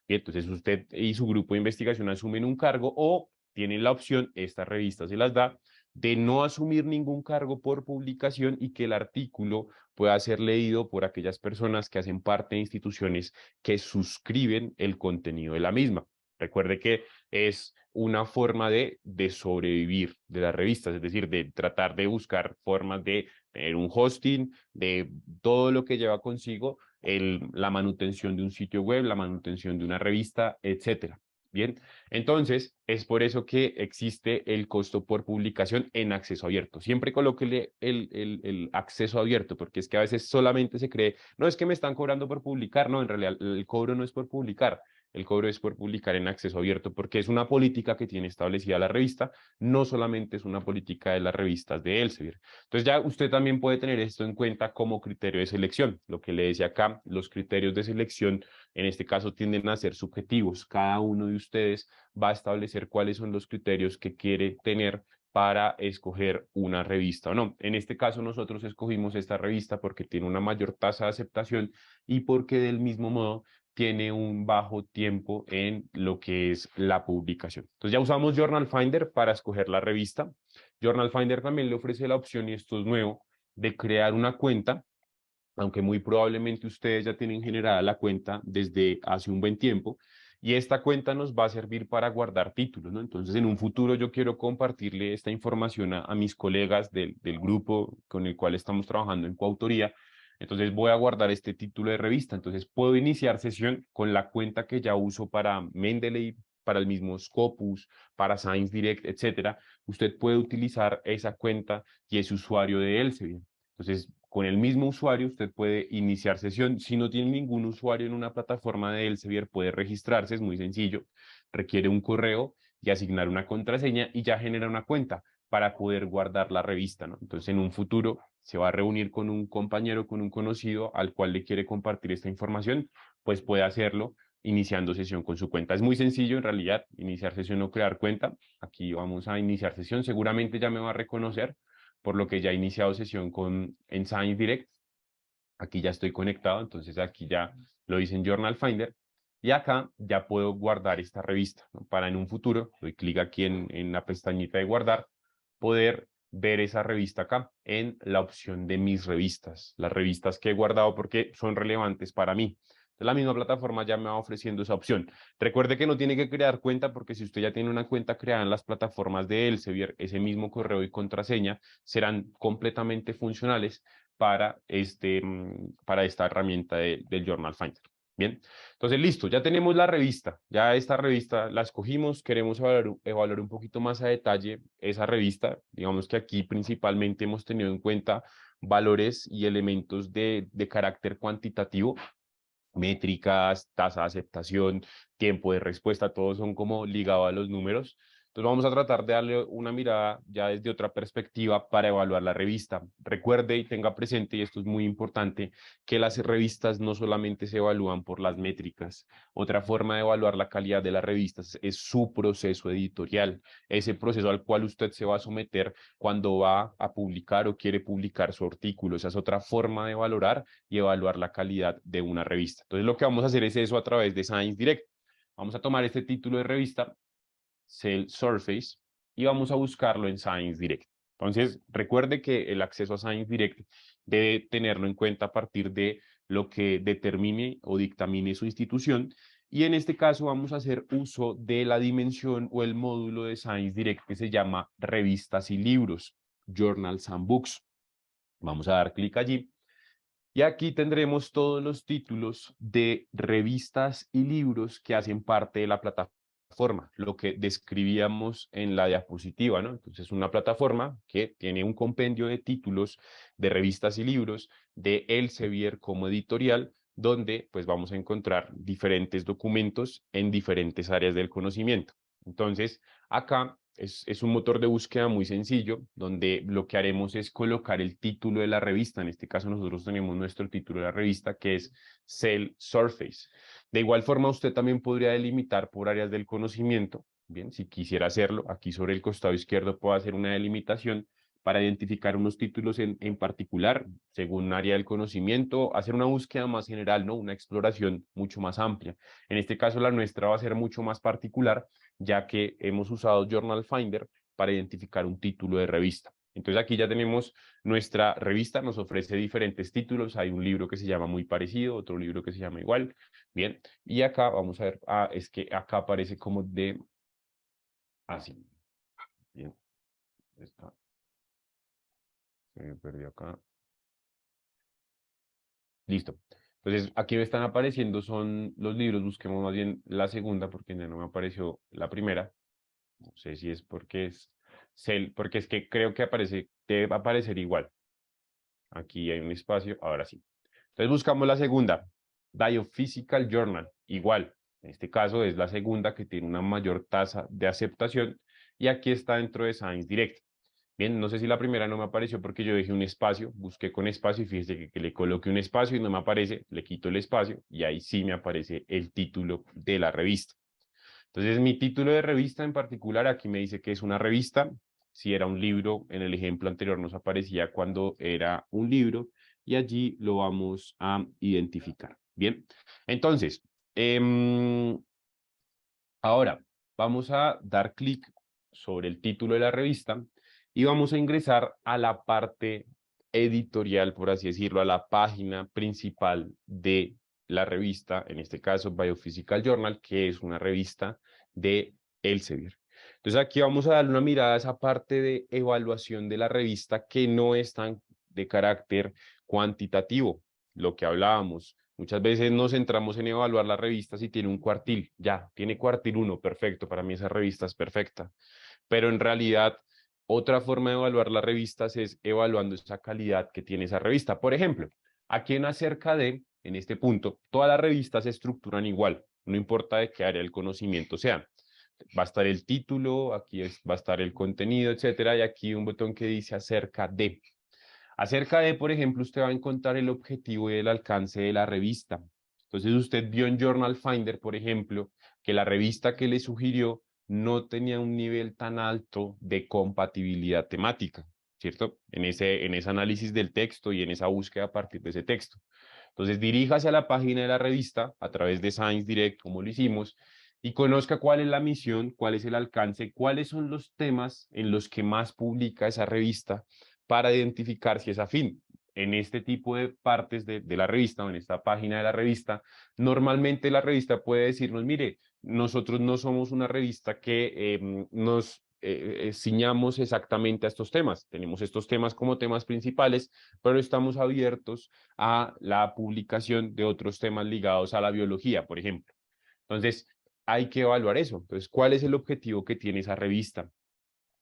Y entonces usted y su grupo de investigación asumen un cargo o tienen la opción, esta revista se las da, de no asumir ningún cargo por publicación y que el artículo pueda ser leído por aquellas personas que hacen parte de instituciones que suscriben el contenido de la misma. Recuerde que es una forma de sobrevivir de las revistas, es decir, de tratar de buscar formas de tener un hosting, de todo lo que lleva consigo la manutención de un sitio web, la manutención de una revista, etcétera. Bien, entonces es por eso que existe el costo por publicación en acceso abierto. Siempre colóquele el acceso abierto, porque es que a veces solamente se cree, no es que me están cobrando por publicar, no, en realidad el cobro no es por publicar, el cobro es por publicar en acceso abierto, porque es una política que tiene establecida la revista, no solamente es una política de las revistas de Elsevier. Entonces ya usted también puede tener esto en cuenta como criterio de selección. Lo que le decía acá, los criterios de selección en este caso tienden a ser subjetivos. Cada uno de ustedes va a establecer cuáles son los criterios que quiere tener para escoger una revista o no. En este caso nosotros escogimos esta revista porque tiene una mayor tasa de aceptación y porque del mismo modo tiene un bajo tiempo en lo que es la publicación. Entonces ya usamos Journal Finder para escoger la revista. Journal Finder también le ofrece la opción, y esto es nuevo, de crear una cuenta, aunque muy probablemente ustedes ya tienen generada la cuenta desde hace un buen tiempo, y esta cuenta nos va a servir para guardar títulos, ¿no? Entonces, en un futuro yo quiero compartirle esta información a mis colegas del grupo con el cual estamos trabajando en coautoría. Entonces voy a guardar este título de revista. Entonces puedo iniciar sesión con la cuenta que ya uso para Mendeley, para el mismo Scopus, para Science Direct, etcétera. Usted puede utilizar esa cuenta y ese usuario de Elsevier. Entonces, con el mismo usuario usted puede iniciar sesión. Si no tiene ningún usuario en una plataforma de Elsevier, puede registrarse, es muy sencillo. Requiere un correo y asignar una contraseña y ya genera una cuenta para poder guardar la revista, ¿no? Entonces, en un futuro se va a reunir con un compañero, con un conocido al cual le quiere compartir esta información, pues puede hacerlo iniciando sesión con su cuenta. Es muy sencillo en realidad, iniciar sesión o crear cuenta. Aquí vamos a iniciar sesión. Seguramente ya me va a reconocer, por lo que ya he iniciado sesión en Science Direct. Aquí ya estoy conectado, entonces aquí ya lo hice en Journal Finder. Y acá ya puedo guardar esta revista, ¿no? Para en un futuro, doy clic aquí en la pestañita de guardar, poder ver esa revista acá en la opción de mis revistas, las revistas que he guardado porque son relevantes para mí. Entonces, la misma plataforma ya me va ofreciendo esa opción. Recuerde que no tiene que crear cuenta porque si usted ya tiene una cuenta creada en las plataformas de Elsevier, ese mismo correo y contraseña serán completamente funcionales para esta herramienta del Journal Finder. Bien, entonces listo, ya tenemos la revista, ya esta revista la escogimos, queremos evaluar un poquito más a detalle esa revista. Digamos que aquí principalmente hemos tenido en cuenta valores y elementos de carácter cuantitativo, métricas, tasa de aceptación, tiempo de respuesta, todos son como ligados a los números. Entonces vamos a tratar de darle una mirada ya desde otra perspectiva para evaluar la revista. Recuerde y tenga presente, y esto es muy importante, que las revistas no solamente se evalúan por las métricas. Otra forma de evaluar la calidad de las revistas es su proceso editorial, ese proceso al cual usted se va a someter cuando va a publicar o quiere publicar su artículo. Esa es otra forma de valorar y evaluar la calidad de una revista. Entonces lo que vamos a hacer es eso a través de Science Direct. Vamos a tomar este título de revista, Cell Surface, y vamos a buscarlo en Science Direct. Entonces, recuerde que el acceso a Science Direct debe tenerlo en cuenta a partir de lo que determine o dictamine su institución. Y en este caso vamos a hacer uso de la dimensión o el módulo de Science Direct que se llama Revistas y Libros, Journals and Books. Vamos a dar clic allí y aquí tendremos todos los títulos de revistas y libros que hacen parte de la plataforma, lo que describíamos en la diapositiva, ¿no? Entonces, una plataforma que tiene un compendio de títulos de revistas y libros de Elsevier como editorial, donde pues vamos a encontrar diferentes documentos en diferentes áreas del conocimiento. Entonces, acá es un motor de búsqueda muy sencillo, donde lo que haremos es colocar el título de la revista. En este caso, nosotros tenemos nuestro título de la revista, que es Cell Surface. De igual forma, usted también podría delimitar por áreas del conocimiento. Bien, si quisiera hacerlo, aquí sobre el costado izquierdo puedo hacer una delimitación para identificar unos títulos en particular, según área del conocimiento, hacer una búsqueda más general, ¿no? Una exploración mucho más amplia. En este caso, la nuestra va a ser mucho más particular, ya que hemos usado Journal Finder para identificar un título de revista. Entonces aquí ya tenemos nuestra revista, nos ofrece diferentes títulos. Hay un libro que se llama muy parecido, otro libro que se llama igual. Bien, y acá vamos a ver, es que acá aparece como de así. Bien, está, se me perdió acá. Listo. Entonces, aquí me están apareciendo son los libros, busquemos más bien la segunda porque ya no me apareció la primera. No sé si es porque es porque es que creo que aparece, debe aparecer igual. Aquí hay un espacio, ahora sí. Entonces buscamos la segunda, Biophysical Journal, igual. En este caso es la segunda que tiene una mayor tasa de aceptación y aquí está dentro de Science Direct. Bien, no sé si la primera no me apareció porque yo dejé un espacio, busqué con espacio y fíjese que le coloqué un espacio y no me aparece, le quito el espacio y ahí sí me aparece el título de la revista. Entonces, mi título de revista en particular, aquí me dice que es una revista. Si era un libro, en el ejemplo anterior nos aparecía cuando era un libro y allí lo vamos a identificar. Bien, entonces, ahora vamos a dar clic sobre el título de la revista y vamos a ingresar a la parte editorial, por así decirlo, a la página principal de la revista, en este caso Biophysical Journal, que es una revista de Elsevier. Entonces aquí vamos a darle una mirada a esa parte de evaluación de la revista que no es tan de carácter cuantitativo, lo que hablábamos. Muchas veces nos centramos en evaluar la revista si tiene un cuartil. Ya, tiene cuartil 1, perfecto, para mí esa revista es perfecta. Pero en realidad, otra forma de evaluar las revistas es evaluando esa calidad que tiene esa revista. Por ejemplo, aquí en acerca de, en este punto, todas las revistas se estructuran igual, no importa de qué área del conocimiento sean. Va a estar el título, aquí va a estar el contenido, etcétera, y aquí un botón que dice acerca de. Acerca de, por ejemplo, usted va a encontrar el objetivo y el alcance de la revista. Entonces, usted vio en Journal Finder, por ejemplo, que la revista que le sugirió no tenía un nivel tan alto de compatibilidad temática, ¿cierto? En ese análisis del texto y en esa búsqueda a partir de ese texto. Entonces, diríjase a la página de la revista a través de Science Direct, como lo hicimos, y conozca cuál es la misión, cuál es el alcance, cuáles son los temas en los que más publica esa revista para identificar si es afín. En este tipo de partes de la revista o en esta página de la revista, normalmente la revista puede decirnos, mire, nosotros no somos una revista que nos ciñamos exactamente a estos temas. Tenemos estos temas como temas principales, pero estamos abiertos a la publicación de otros temas ligados a la biología, por ejemplo. Entonces, hay que evaluar eso. Entonces, ¿cuál es el objetivo que tiene esa revista?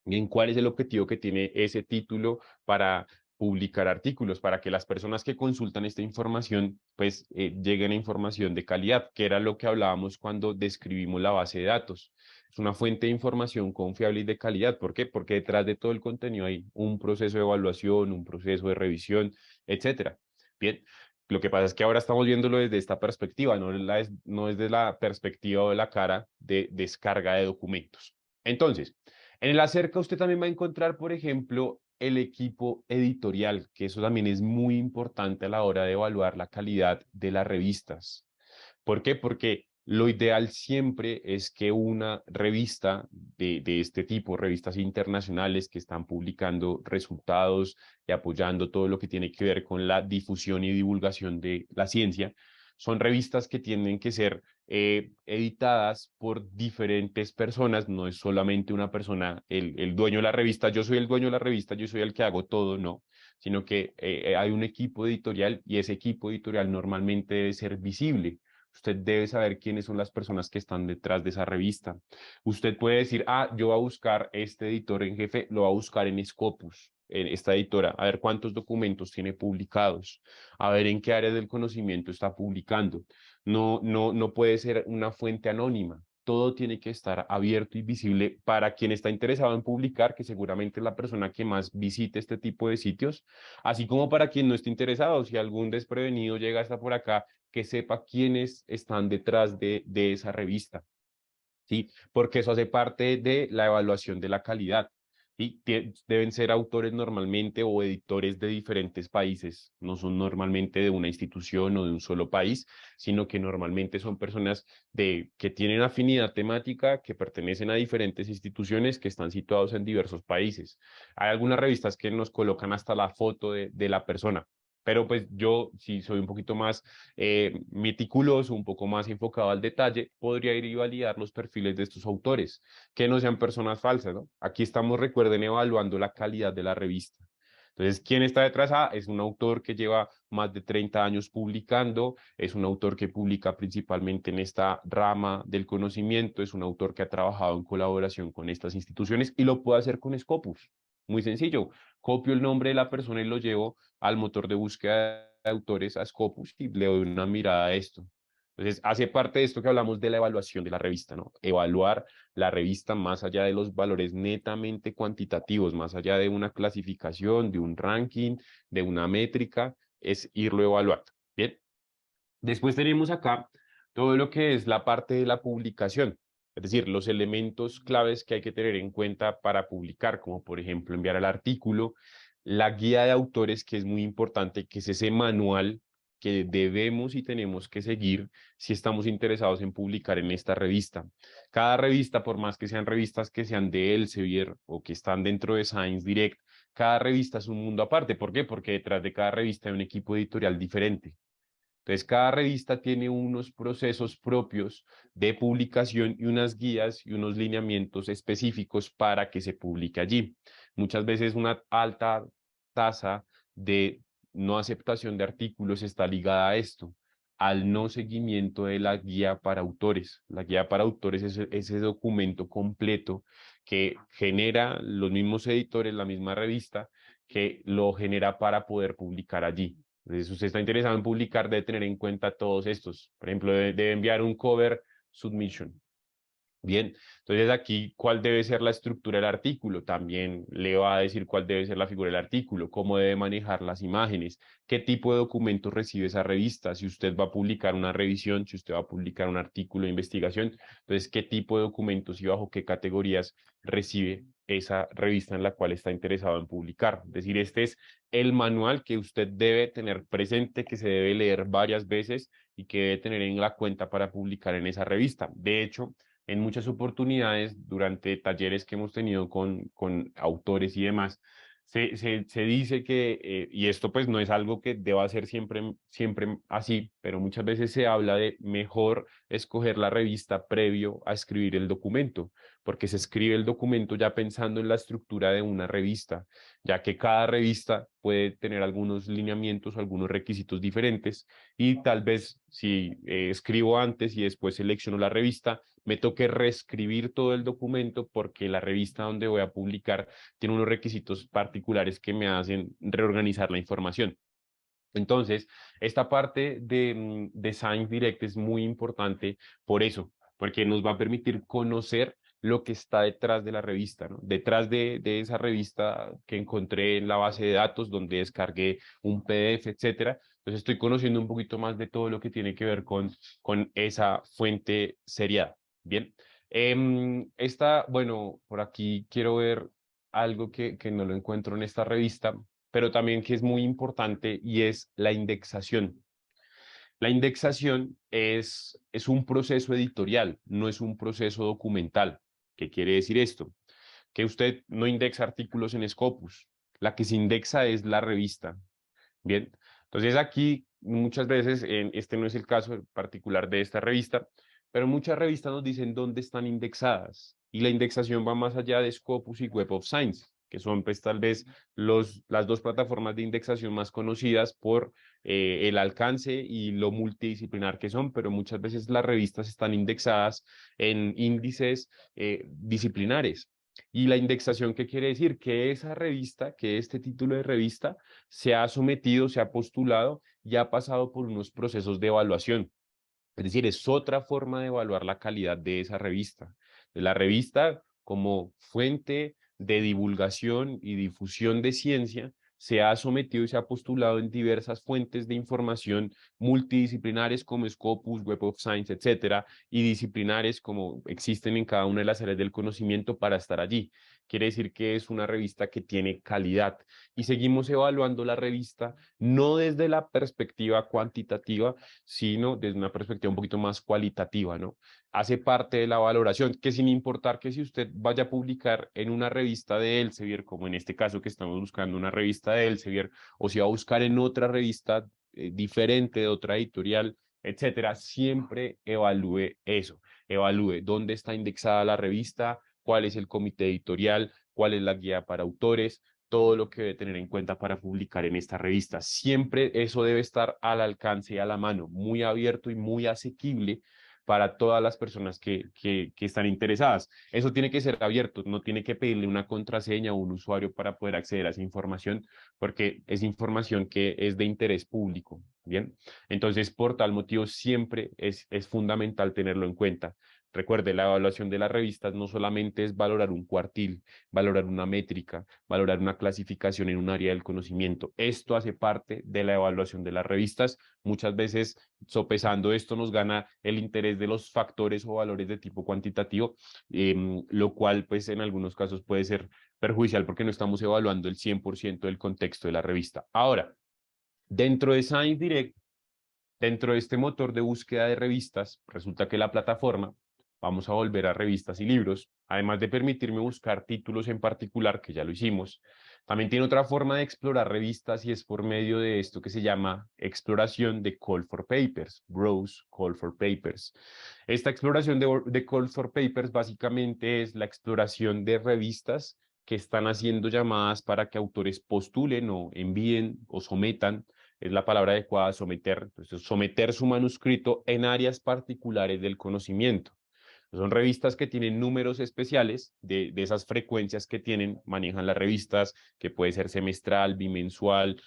Bien, ¿cuál es el objetivo que tiene ese título para publicar artículos, para que las personas que consultan esta información, pues lleguen a información de calidad, que era lo que hablábamos cuando describimos la base de datos? Es una fuente de información confiable y de calidad. ¿Por qué? Porque detrás de todo el contenido hay un proceso de evaluación, un proceso de revisión, etcétera. Bien, lo que pasa es que ahora estamos viéndolo desde esta perspectiva, no desde la perspectiva o de la cara de descarga de documentos. Entonces, en el acerca usted también va a encontrar, por ejemplo, el equipo editorial, que eso también es muy importante a la hora de evaluar la calidad de las revistas. ¿Por qué? Porque lo ideal siempre es que una revista de este tipo, revistas internacionales que están publicando resultados y apoyando todo lo que tiene que ver con la difusión y divulgación de la ciencia, son revistas que tienen que ser editadas por diferentes personas, no es solamente una persona, el dueño de la revista, yo soy el dueño de la revista, yo soy el que hago todo, no, sino que hay un equipo editorial y ese equipo editorial normalmente debe ser visible. Usted debe saber quiénes son las personas que están detrás de esa revista. Usted puede decir, yo voy a buscar este editor en jefe, lo va a buscar en Scopus, en esta editora, a ver cuántos documentos tiene publicados, a ver en qué área del conocimiento está publicando. No puede ser una fuente anónima. Todo tiene que estar abierto y visible para quien está interesado en publicar, que seguramente es la persona que más visite este tipo de sitios, así como para quien no esté interesado, si algún desprevenido llega hasta por acá, que sepa quiénes están detrás de esa revista, ¿sí? Porque eso hace parte de la evaluación de la calidad. y deben ser autores normalmente o editores de diferentes países, no son normalmente de una institución o de un solo país, sino que normalmente son personas que tienen afinidad temática, que pertenecen a diferentes instituciones que están situados en diversos países. Hay algunas revistas que nos colocan hasta la foto de la persona. Pero pues yo, si soy un poquito más meticuloso, un poco más enfocado al detalle, podría ir y validar los perfiles de estos autores que no sean personas falsas, ¿no? Aquí estamos, recuerden, evaluando la calidad de la revista. Entonces, ¿quién está detrás? Ah, es un autor que lleva más de 30 años publicando, es un autor que publica principalmente en esta rama del conocimiento, es un autor que ha trabajado en colaboración con estas instituciones y lo puede hacer con Scopus. Muy sencillo, copio el nombre de la persona y lo llevo al motor de búsqueda de autores, a Scopus, y le doy una mirada a esto. Entonces, hace parte de esto que hablamos de la evaluación de la revista, ¿no? Evaluar la revista más allá de los valores netamente cuantitativos, más allá de una clasificación, de un ranking, de una métrica, es irlo evaluando. Bien, después tenemos acá todo lo que es la parte de la publicación, es decir, los elementos claves que hay que tener en cuenta para publicar, como por ejemplo enviar el artículo, la guía de autores, que es muy importante, que es ese manual que debemos y tenemos que seguir si estamos interesados en publicar en esta revista. Cada revista, por más que sean revistas que sean de Elsevier o que están dentro de Science Direct, cada revista es un mundo aparte. ¿Por qué? Porque detrás de cada revista hay un equipo editorial diferente. Entonces, cada revista tiene unos procesos propios de publicación y unas guías y unos lineamientos específicos para que se publique allí. Muchas veces una alta tasa de no aceptación de artículos está ligada a esto, al no seguimiento de la guía para autores. La guía para autores es ese documento completo que genera los mismos editores, la misma revista, que lo genera para poder publicar allí. Entonces, si usted está interesado en publicar, debe tener en cuenta todos estos. Por ejemplo, debe enviar un cover submission. Bien, entonces aquí, ¿cuál debe ser la estructura del artículo? También le va a decir cuál debe ser la figura del artículo, cómo debe manejar las imágenes, qué tipo de documentos recibe esa revista, si usted va a publicar una revisión, si usted va a publicar un artículo de investigación, entonces, qué tipo de documentos y bajo qué categorías recibe esa revista en la cual está interesado en publicar. Es decir, este es el manual que usted debe tener presente, que se debe leer varias veces y que debe tener en la cuenta para publicar en esa revista. De hecho, en muchas oportunidades, durante talleres que hemos tenido con autores y demás, se dice que, y esto pues no es algo que deba ser siempre así, pero muchas veces se habla de mejor escoger la revista previo a escribir el documento, porque se escribe el documento ya pensando en la estructura de una revista, ya que cada revista puede tener algunos lineamientos, algunos requisitos diferentes, y tal vez si escribo antes y después selecciono la revista, me toque reescribir todo el documento porque la revista donde voy a publicar tiene unos requisitos particulares que me hacen reorganizar la información. Entonces, esta parte de Science Direct es muy importante por eso, porque nos va a permitir conocer lo que está detrás de la revista, ¿no? Detrás de esa revista que encontré en la base de datos, donde descargué un PDF, etcétera. Entonces, estoy conociendo un poquito más de todo lo que tiene que ver con esa fuente seriada. Bien. Bueno, por aquí quiero ver algo que no lo encuentro en esta revista, pero también que es muy importante y es la indexación. La indexación es un proceso editorial, no es un proceso documental. ¿Qué quiere decir esto? Que usted no indexa artículos en Scopus. La que se indexa es la revista. Bien, entonces aquí muchas veces, este no es el caso particular de esta revista, pero muchas revistas nos dicen dónde están indexadas y la indexación va más allá de Scopus y Web of Science, que son pues tal vez las dos plataformas de indexación más conocidas por el alcance y lo multidisciplinar que son, pero muchas veces las revistas están indexadas en índices disciplinares. Y la indexación, ¿qué quiere decir? Que esa revista, que este título de revista se ha sometido, se ha postulado y ha pasado por unos procesos de evaluación. Es decir, es otra forma de evaluar la calidad de esa revista. De la revista como fuente de divulgación y difusión de ciencia se ha sometido y se ha postulado en diversas fuentes de información multidisciplinares como Scopus, Web of Science, etcétera, y disciplinares como existen en cada una de las áreas del conocimiento para estar allí. Quiere decir que es una revista que tiene calidad y seguimos evaluando la revista no desde la perspectiva cuantitativa, sino desde una perspectiva un poquito más cualitativa, ¿no? Hace parte de la valoración, que sin importar que si usted vaya a publicar en una revista de Elsevier, como en este caso que estamos buscando una revista de Elsevier, o si va a buscar en otra revista diferente de otra editorial, etcétera, siempre evalúe eso, evalúe dónde está indexada la revista, cuál es el comité editorial, cuál es la guía para autores, todo lo que debe tener en cuenta para publicar en esta revista. Siempre eso debe estar al alcance y a la mano, muy abierto y muy asequible para todas las personas que están interesadas. Eso tiene que ser abierto, no tiene que pedirle una contraseña o un usuario para poder acceder a esa información, porque es información que es de interés público, ¿bien? Entonces, por tal motivo, siempre es fundamental tenerlo en cuenta. Recuerde, la evaluación de las revistas no solamente es valorar un cuartil, valorar una métrica, valorar una clasificación en un área del conocimiento. Esto hace parte de la evaluación de las revistas. Muchas veces, sopesando esto, nos gana el interés de los factores o valores de tipo cuantitativo, lo cual, pues, en algunos casos puede ser perjudicial porque no estamos evaluando el 100% del contexto de la revista. Ahora, dentro de Science Direct, dentro de este motor de búsqueda de revistas, resulta que la plataforma, vamos a volver a revistas y libros, además de permitirme buscar títulos en particular, que ya lo hicimos, también tiene otra forma de explorar revistas y es por medio de esto que se llama exploración de Call for Papers, Browse Call for Papers. Esta exploración de Call for Papers básicamente es la exploración de revistas que están haciendo llamadas para que autores postulen o envíen o sometan, es la palabra adecuada, someter, entonces, someter su manuscrito en áreas particulares del conocimiento. Son revistas que tienen números especiales de esas frecuencias que tienen, manejan las revistas, que puede ser semestral, bimensual,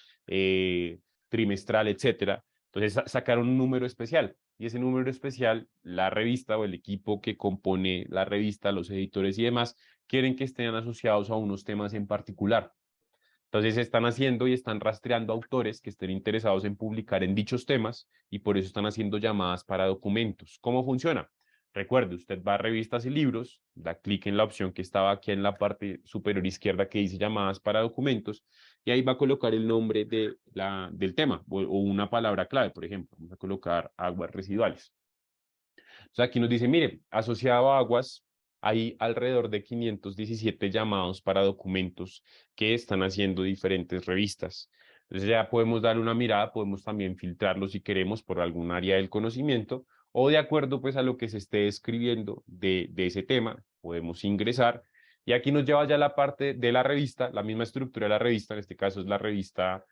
trimestral, etcétera. Entonces sacaron un número especial y ese número especial, la revista o el equipo que compone la revista, los editores y demás, quieren que estén asociados a unos temas en particular. Entonces están haciendo y están rastreando autores que estén interesados en publicar en dichos temas y por eso están haciendo llamadas para documentos. ¿Cómo funciona? Recuerde, usted va a revistas y libros, da clic en la opción que estaba aquí en la parte superior izquierda que dice llamadas para documentos y ahí va a colocar el nombre del tema o una palabra clave, por ejemplo. Vamos a colocar aguas residuales. Entonces aquí nos dice, mire, asociado a aguas hay alrededor de 517 llamados para documentos que están haciendo diferentes revistas. Entonces ya podemos dar una mirada, podemos también filtrarlo si queremos por algún área del conocimiento o de acuerdo pues a lo que se esté escribiendo de ese tema, podemos ingresar y aquí nos lleva ya la parte de la revista, la misma estructura de la revista, en este caso es la revista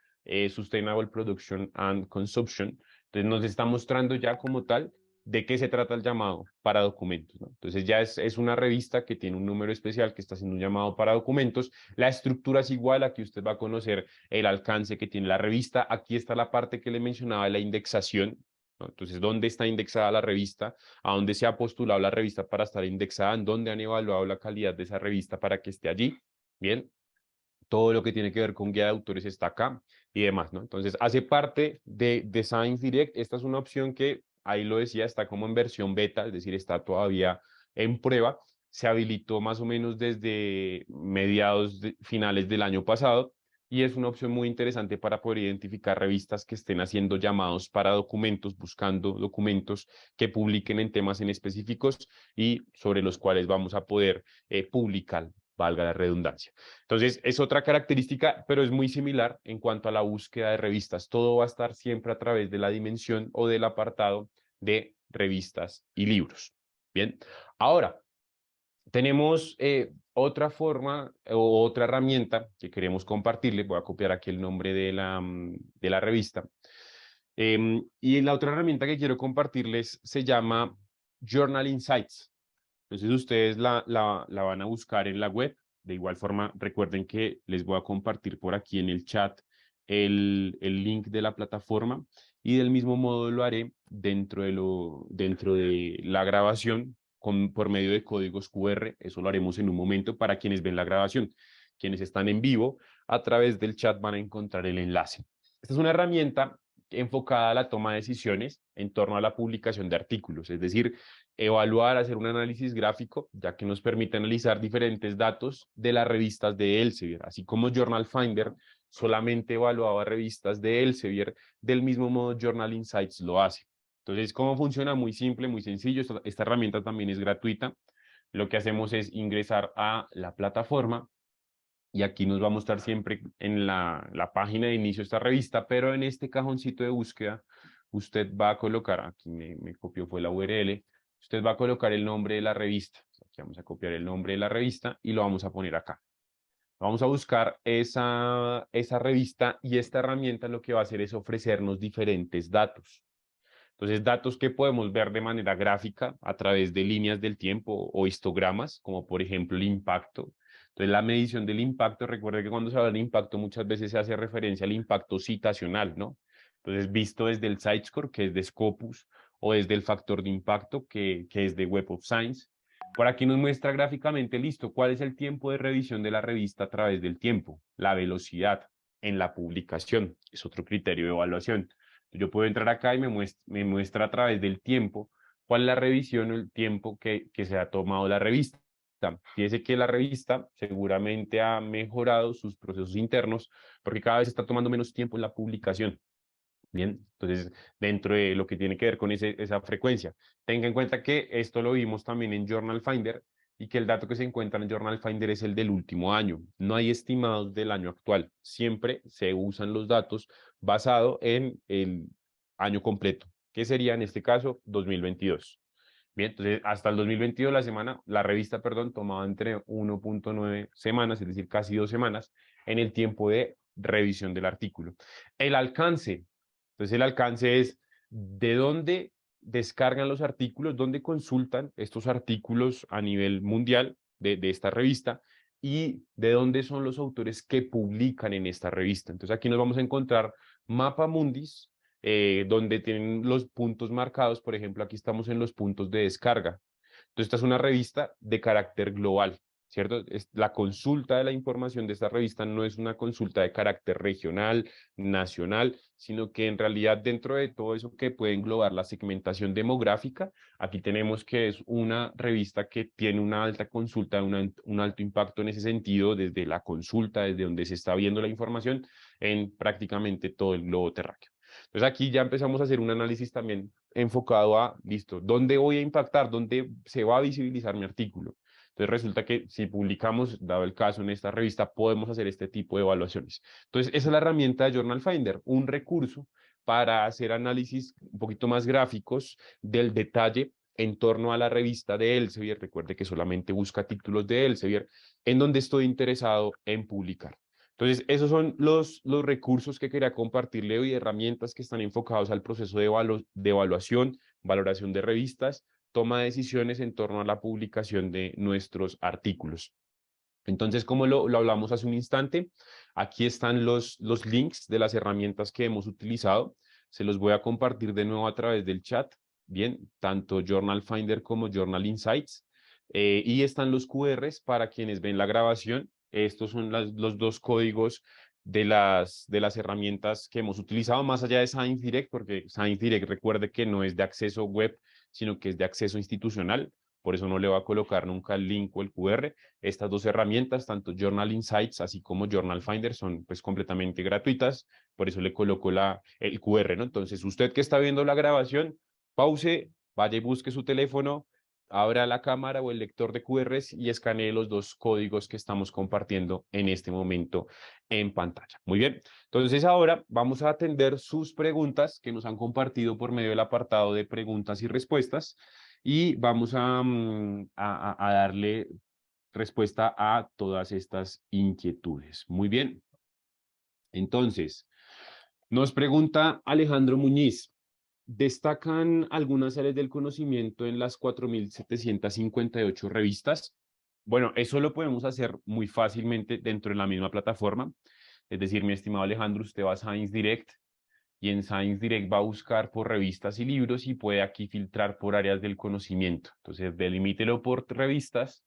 Sustainable Production and Consumption. Entonces nos está mostrando ya como tal de qué se trata el llamado para documentos, ¿no? Entonces ya es una revista que tiene un número especial que está haciendo un llamado para documentos. La estructura es igual, aquí usted va a conocer el alcance que tiene la revista. Aquí está la parte que le mencionaba de la indexación, ¿no? Entonces, ¿dónde está indexada la revista? ¿A dónde se ha postulado la revista para estar indexada? ¿En dónde han evaluado la calidad de esa revista para que esté allí? Bien, todo lo que tiene que ver con guía de autores está acá y demás, ¿no? Entonces, hace parte de Science Direct. Esta es una opción que, ahí lo decía, está como en versión beta, es decir, está todavía en prueba. Se habilitó más o menos desde finales del año pasado y es una opción muy interesante para poder identificar revistas que estén haciendo llamados para documentos, buscando documentos que publiquen en temas en específicos y sobre los cuales vamos a poder publicar, valga la redundancia. Entonces, es otra característica, pero es muy similar en cuanto a la búsqueda de revistas. Todo va a estar siempre a través de la dimensión o del apartado de revistas y libros. Bien, ahora tenemos otra forma o otra herramienta que queremos compartirle. Voy a copiar aquí el nombre de la revista. Y la otra herramienta que quiero compartirles se llama Journal Insights. Entonces ustedes la van a buscar en la web. De igual forma, recuerden que les voy a compartir por aquí en el chat el link de la plataforma y del mismo modo lo haré dentro de la grabación por medio de códigos QR. Eso lo haremos en un momento para quienes ven la grabación. Quienes están en vivo a través del chat van a encontrar el enlace. Esta es una herramienta enfocada a la toma de decisiones en torno a la publicación de artículos, es decir, evaluar, hacer un análisis gráfico, ya que nos permite analizar diferentes datos de las revistas de Elsevier, así como Journal Finder solamente evaluaba revistas de Elsevier, del mismo modo Journal Insights lo hace. Entonces, ¿cómo funciona? Muy simple, muy sencillo. Esta herramienta también es gratuita. Lo que hacemos es ingresar a la plataforma y aquí nos va a mostrar siempre en la página de inicio esta revista, pero en este cajoncito de búsqueda usted va a colocar, aquí me copió fue la URL, usted va a colocar el nombre de la revista. Aquí vamos a copiar el nombre de la revista y lo vamos a poner acá. Vamos a buscar esa revista y esta herramienta lo que va a hacer es ofrecernos diferentes datos. Entonces, datos que podemos ver de manera gráfica a través de líneas del tiempo o histogramas, como por ejemplo el impacto. Entonces, la medición del impacto, recuerde que cuando se habla de impacto muchas veces se hace referencia al impacto citacional, ¿no? Entonces, visto desde el Sitescore, que es de Scopus, o desde el factor de impacto, que es de Web of Science. Por aquí nos muestra gráficamente, listo, cuál es el tiempo de revisión de la revista a través del tiempo, la velocidad en la publicación, es otro criterio de evaluación. Yo puedo entrar acá y me muestra a través del tiempo cuál es la revisión o el tiempo que se ha tomado la revista. Fíjese que la revista seguramente ha mejorado sus procesos internos porque cada vez está tomando menos tiempo en la publicación. Bien, entonces dentro de lo que tiene que ver con esa frecuencia, tenga en cuenta que esto lo vimos también en Journal Finder y que el dato que se encuentra en Journal Finder es el del último año. No hay estimados del año actual. Siempre se usan los datos basados en el año completo, que sería en este caso 2022. Bien, entonces hasta el 2022 la revista, perdón, tomaba entre 1.9 semanas, es decir, casi 2 semanas, en el tiempo de revisión del artículo. El alcance, entonces el alcance es de dónde descargan los artículos, dónde consultan estos artículos a nivel mundial de esta revista y de dónde son los autores que publican en esta revista. Entonces aquí nos vamos a encontrar Mapa Mundis, donde tienen los puntos marcados. Por ejemplo, aquí estamos en los puntos de descarga. Entonces, esta es una revista de carácter global, ¿cierto? La consulta de la información de esta revista no es una consulta de carácter regional, nacional, sino que en realidad dentro de todo eso que puede englobar la segmentación demográfica, aquí tenemos que es una revista que tiene una alta consulta, un alto impacto en ese sentido, desde la consulta, desde donde se está viendo la información en prácticamente todo el globo terráqueo. Entonces aquí ya empezamos a hacer un análisis también enfocado a, listo, ¿dónde voy a impactar? ¿Dónde se va a visibilizar mi artículo? Entonces resulta que si publicamos, dado el caso en esta revista, podemos hacer este tipo de evaluaciones. Entonces esa es la herramienta de Journal Finder, un recurso para hacer análisis un poquito más gráficos del detalle en torno a la revista de Elsevier. Recuerde que solamente busca títulos de Elsevier en donde estoy interesado en publicar. Entonces, esos son los recursos que quería compartirle hoy, herramientas que están enfocados al proceso de evaluación, valoración de revistas, toma de decisiones en torno a la publicación de nuestros artículos. Entonces, como lo hablamos hace un instante, aquí están los links de las herramientas que hemos utilizado. Se los voy a compartir de nuevo a través del chat. Bien, tanto Journal Finder como Journal Insights. Y están los QRs para quienes ven la grabación. Estos son los dos códigos de las herramientas que hemos utilizado, más allá de Science Direct, porque Science Direct recuerde que no es de acceso web, sino que es de acceso institucional. Por eso no le va a colocar nunca el link o el QR. Estas dos herramientas, tanto Journal Insights así como Journal Finder, son pues completamente gratuitas. Por eso le coloco el QR, ¿no? Entonces, usted que está viendo la grabación, pause, vaya y busque su teléfono, abra la cámara o el lector de QRs y escanee los dos códigos que estamos compartiendo en este momento en pantalla. Muy bien. Entonces, ahora vamos a atender sus preguntas que nos han compartido por medio del apartado de preguntas y respuestas y vamos a darle respuesta a todas estas inquietudes. Muy bien. Entonces, nos pregunta Alejandro Muñiz, ¿destacan algunas áreas del conocimiento en las 4.758 revistas? Bueno, eso lo podemos hacer muy fácilmente dentro de la misma plataforma. Es decir, mi estimado Alejandro, usted va a Science Direct y en Science Direct va a buscar por revistas y libros y puede aquí filtrar por áreas del conocimiento. Entonces, delimítelo por revistas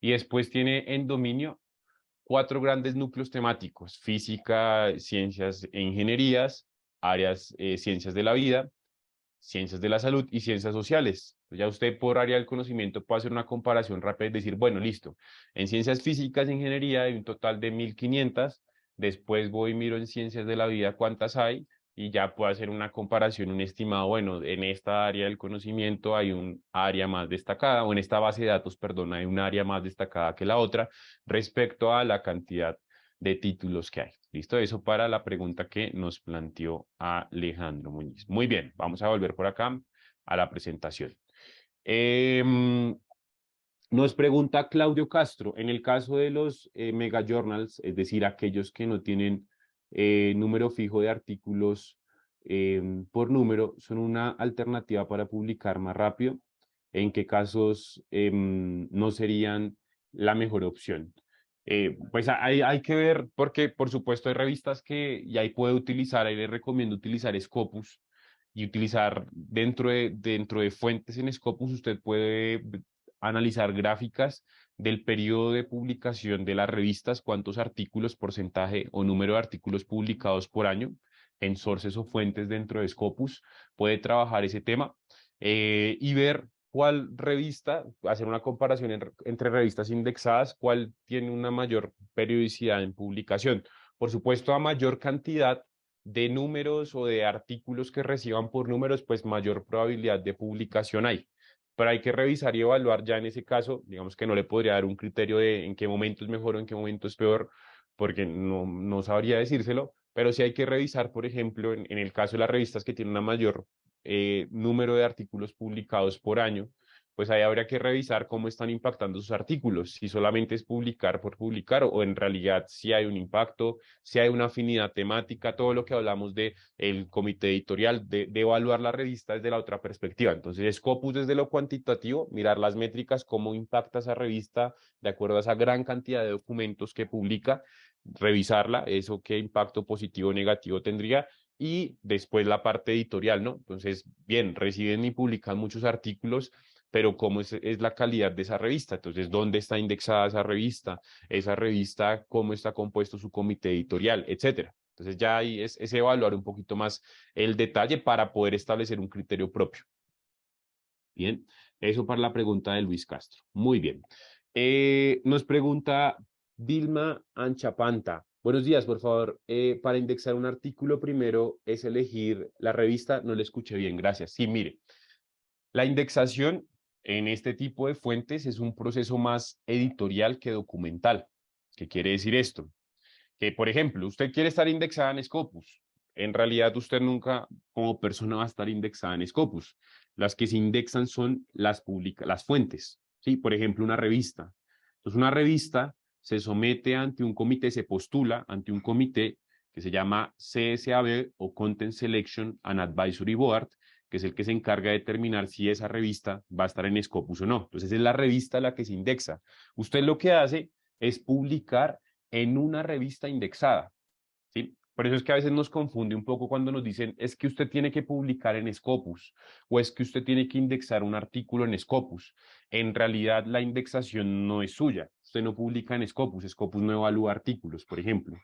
y después tiene en dominio 4 grandes núcleos temáticos: física, ciencias e ingenierías, áreas, ciencias de la vida, ciencias de la salud y ciencias sociales. Ya usted por área del conocimiento puede hacer una comparación rápida y decir, bueno, listo, en ciencias físicas e ingeniería hay un total de 1500, después voy y miro en ciencias de la vida cuántas hay y ya puedo hacer una comparación, un estimado, bueno, en esta área del conocimiento hay un área más destacada, o en esta base de datos, perdón, hay un área más destacada que la otra respecto a la cantidad de títulos que hay. ¿Listo? Eso para la pregunta que nos planteó Alejandro Muñiz. Muy bien, vamos a volver por acá a la presentación. Nos pregunta Claudio Castro, en el caso de los mega journals, es decir, aquellos que no tienen número fijo de artículos por número, ¿son una alternativa para publicar más rápido? ¿En qué casos no serían la mejor opción? Pues hay que ver, porque por supuesto hay revistas que ya ahí puede utilizar, ahí le recomiendo utilizar Scopus y utilizar dentro de fuentes en Scopus, usted puede analizar gráficas del periodo de publicación de las revistas, cuántos artículos, porcentaje o número de artículos publicados por año en sources o fuentes dentro de Scopus, puede trabajar ese tema y ver cuál revista, hacer una comparación entre revistas indexadas, cuál tiene una mayor periodicidad en publicación. Por supuesto, a mayor cantidad de números o de artículos que reciban por números, pues mayor probabilidad de publicación hay. Pero hay que revisar y evaluar ya en ese caso, digamos que no le podría dar un criterio de en qué momento es mejor o en qué momento es peor, porque no sabría decírselo, pero sí hay que revisar, por ejemplo, en el caso de las revistas que tienen una mayor número de artículos publicados por año, pues ahí habría que revisar cómo están impactando sus artículos, si solamente es publicar por publicar o en realidad si hay un impacto, si hay una afinidad temática, todo lo que hablamos de el comité editorial, de evaluar la revista desde la otra perspectiva. Entonces, Scopus desde lo cuantitativo, mirar las métricas, cómo impacta esa revista de acuerdo a esa gran cantidad de documentos que publica, revisarla, eso qué impacto positivo o negativo tendría, y después la parte editorial, ¿no? Entonces, bien, reciben y publican muchos artículos, pero cómo es la calidad de esa revista. Entonces, ¿dónde está indexada esa revista, cómo está compuesto su comité editorial, etcétera? Entonces, ya ahí es evaluar un poquito más el detalle para poder establecer un criterio propio. Bien, eso para la pregunta de Luis Castro. Muy bien. Nos pregunta Dilma Anchapanta. Buenos días, por favor. Para indexar un artículo, primero es elegir la revista. No le escuché bien, gracias. Sí, mire, la indexación en este tipo de fuentes es un proceso más editorial que documental. ¿Qué quiere decir esto? Que, por ejemplo, usted quiere estar indexada en Scopus. En realidad, usted nunca como persona va a estar indexada en Scopus. Las que se indexan son las fuentes. ¿Sí? Por ejemplo, una revista. Entonces, una revista se somete ante un comité, se postula ante un comité que se llama CSAB o Content Selection and Advisory Board, que es el que se encarga de determinar si esa revista va a estar en Scopus o no. Entonces, es la revista la que se indexa. Usted lo que hace es publicar en una revista indexada, ¿sí? Por eso es que a veces nos confunde un poco cuando nos dicen es que usted tiene que publicar en Scopus o es que usted tiene que indexar un artículo en Scopus. En realidad la indexación no es suya. Usted no publica en Scopus, Scopus no evalúa artículos, por ejemplo.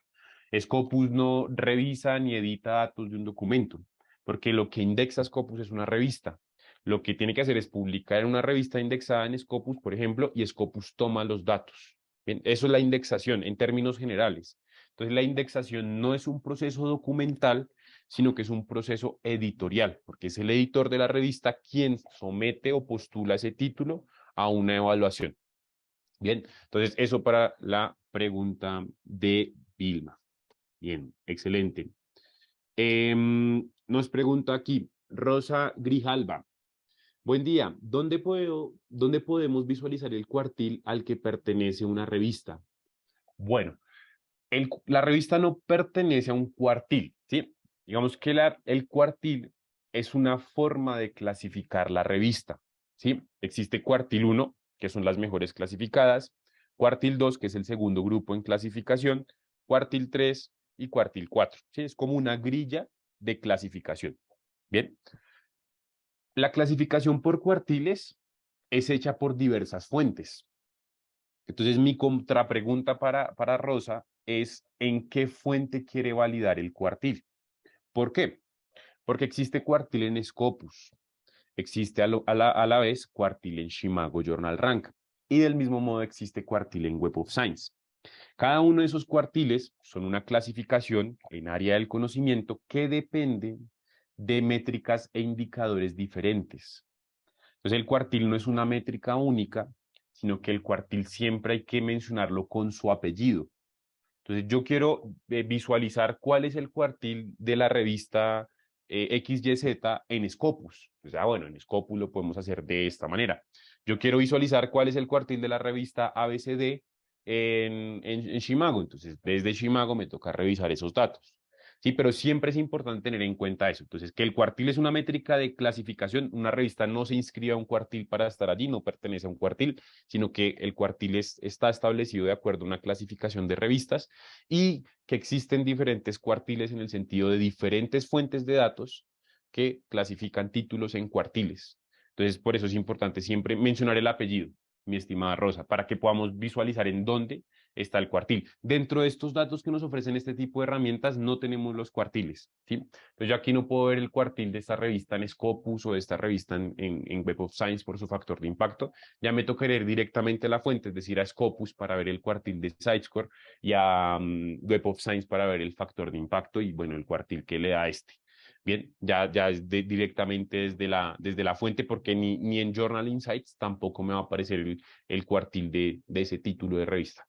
Scopus no revisa ni edita datos de un documento, porque lo que indexa Scopus es una revista. Lo que tiene que hacer es publicar en una revista indexada en Scopus, por ejemplo, y Scopus toma los datos. Bien, eso es la indexación en términos generales. Entonces, la indexación no es un proceso documental, sino que es un proceso editorial, porque es el editor de la revista quien somete o postula ese título a una evaluación. Bien, entonces eso para la pregunta de Vilma. Bien, excelente. Nos pregunta aquí Rosa Grijalba. Buen día, ¿dónde podemos visualizar el cuartil al que pertenece una revista? Bueno, la revista no pertenece a un cuartil, ¿sí? Digamos que el cuartil es una forma de clasificar la revista, ¿sí? Existe cuartil 1, que son las mejores clasificadas, cuartil 2, que es el segundo grupo en clasificación, cuartil 3 y cuartil 4, ¿sí? Es como una grilla de clasificación. Bien, la clasificación por cuartiles es hecha por diversas fuentes. Entonces, mi contrapregunta para Rosa es, ¿en qué fuente quiere validar el cuartil? ¿Por qué? Porque existe cuartil en Scopus, existe a la vez cuartil en Shimago Journal Rank, y del mismo modo existe cuartil en Web of Science. Cada uno de esos cuartiles son una clasificación en área del conocimiento que depende de métricas e indicadores diferentes. Entonces, el cuartil no es una métrica única, sino que el cuartil siempre hay que mencionarlo con su apellido. Entonces, yo quiero visualizar cuál es el cuartil de la revista XYZ en Scopus. O sea, bueno, en Scopus lo podemos hacer de esta manera. Yo quiero visualizar cuál es el cuartil de la revista ABCD en Shimago. Entonces, desde Shimago me toca revisar esos datos. Sí, pero siempre es importante tener en cuenta eso. Entonces, que el cuartil es una métrica de clasificación. Una revista no se inscribe a un cuartil para estar allí, no pertenece a un cuartil, sino que el cuartil está establecido de acuerdo a una clasificación de revistas y que existen diferentes cuartiles en el sentido de diferentes fuentes de datos que clasifican títulos en cuartiles. Entonces, por eso es importante siempre mencionar el apellido, mi estimada Rosa, para que podamos visualizar en dónde está el cuartil. Dentro de estos datos que nos ofrecen este tipo de herramientas, no tenemos los cuartiles, ¿sí? Entonces, yo aquí no puedo ver el cuartil de esta revista en Scopus o de esta revista en Web of Science por su factor de impacto. Ya me tocaría ir directamente a la fuente, es decir, a Scopus para ver el cuartil de SciScore y a Web of Science para ver el factor de impacto y, bueno, el cuartil que le da este. Bien, ya es directamente desde la fuente, porque ni en Journal Insights tampoco me va a aparecer el cuartil de ese título de revista.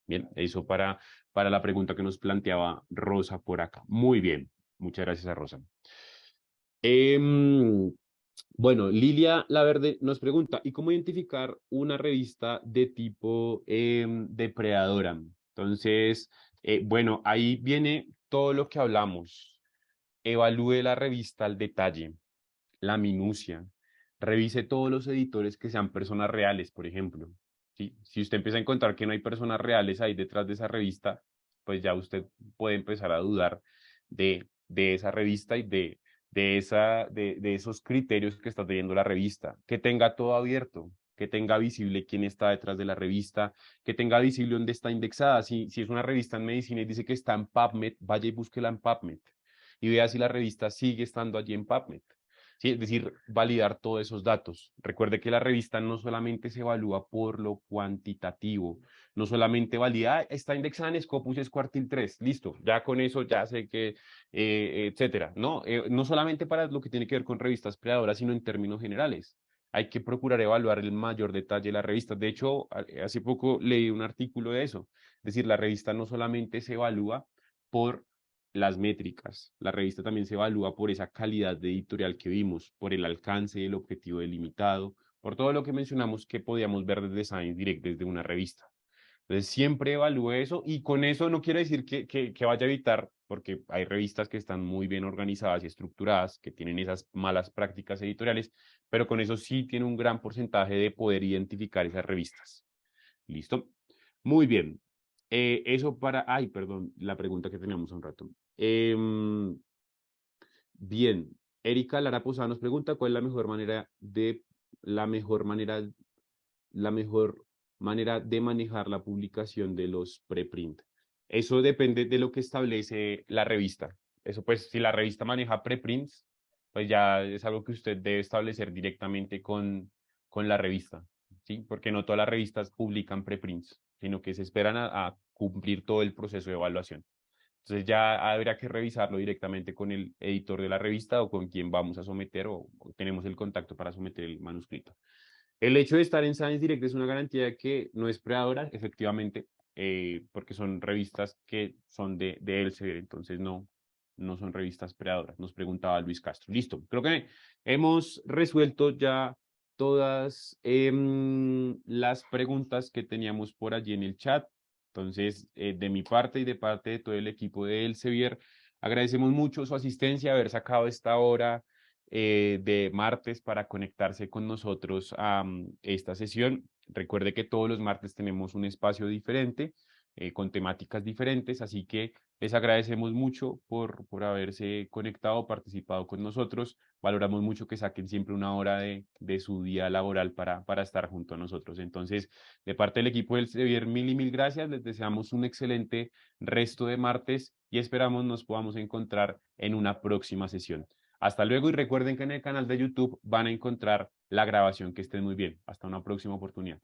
Bien, eso para la pregunta que nos planteaba Rosa por acá. Muy bien, muchas gracias a Rosa. Bueno, Lilia La Verde nos pregunta, ¿y cómo identificar una revista de tipo depredadora? Entonces, bueno, ahí viene todo lo que hablamos. Evalúe la revista al detalle, la minucia. Revise todos los editores que sean personas reales, por ejemplo. ¿Sí? Si usted empieza a encontrar que no hay personas reales ahí detrás de esa revista, pues ya usted puede empezar a dudar de esa revista y de esos criterios que está teniendo la revista. Que tenga todo abierto, que tenga visible quién está detrás de la revista, que tenga visible dónde está indexada. Si es una revista en medicina y dice que está en PubMed, vaya y búsquela en PubMed y vea si la revista sigue estando allí en PubMed. Sí, es decir, validar todos esos datos. Recuerde que la revista no solamente se evalúa por lo cuantitativo, no solamente valida, está indexada en Scopus, es cuartil 3, listo, ya con eso ya sé que, etcétera. No, no solamente para lo que tiene que ver con revistas predadoras, sino en términos generales. Hay que procurar evaluar el mayor detalle de la revista. De hecho, hace poco leí un artículo de eso. Es decir, la revista no solamente se evalúa por las métricas. La revista también se evalúa por esa calidad de editorial que vimos, por el alcance, el objetivo delimitado, por todo lo que mencionamos que podíamos ver desde Science Direct, desde una revista. Entonces, siempre evalúe eso y con eso no quiere decir que vaya a evitar, porque hay revistas que están muy bien organizadas y estructuradas, que tienen esas malas prácticas editoriales, pero con eso sí tiene un gran porcentaje de poder identificar esas revistas. ¿Listo? Muy bien. Eso para, ay, perdón, la pregunta que teníamos hace un rato. Bien, Erika Lara Posada nos pregunta cuál es la mejor manera, la mejor manera de manejar la publicación de los preprint. Eso depende de lo que establece la revista. Eso pues, si la revista maneja preprints, pues ya es algo que usted debe establecer directamente con la revista, ¿sí? Porque no todas las revistas publican preprints, sino que se esperan a cumplir todo el proceso de evaluación. Entonces ya habría que revisarlo directamente con el editor de la revista o con quien vamos a someter o tenemos el contacto para someter el manuscrito. El hecho de estar en Science Direct es una garantía de que no es predadora, efectivamente, porque son revistas que son de Elsevier, entonces no son revistas predadoras, nos preguntaba Luis Castro. Listo, creo que hemos resuelto ya todas las preguntas que teníamos por allí en el chat. Entonces, de mi parte y de parte de todo el equipo de Elsevier, agradecemos mucho su asistencia, haber sacado esta hora de martes para conectarse con nosotros a esta sesión. Recuerde que todos los martes tenemos un espacio diferente con temáticas diferentes, así que les agradecemos mucho por haberse conectado, participado con nosotros. Valoramos mucho que saquen siempre una hora de su día laboral para estar junto a nosotros. Entonces, de parte del equipo del Sevier, mil y mil gracias. Les deseamos un excelente resto de martes y esperamos nos podamos encontrar en una próxima sesión. Hasta luego y recuerden que en el canal de YouTube van a encontrar la grabación. Que estén muy bien. Hasta una próxima oportunidad.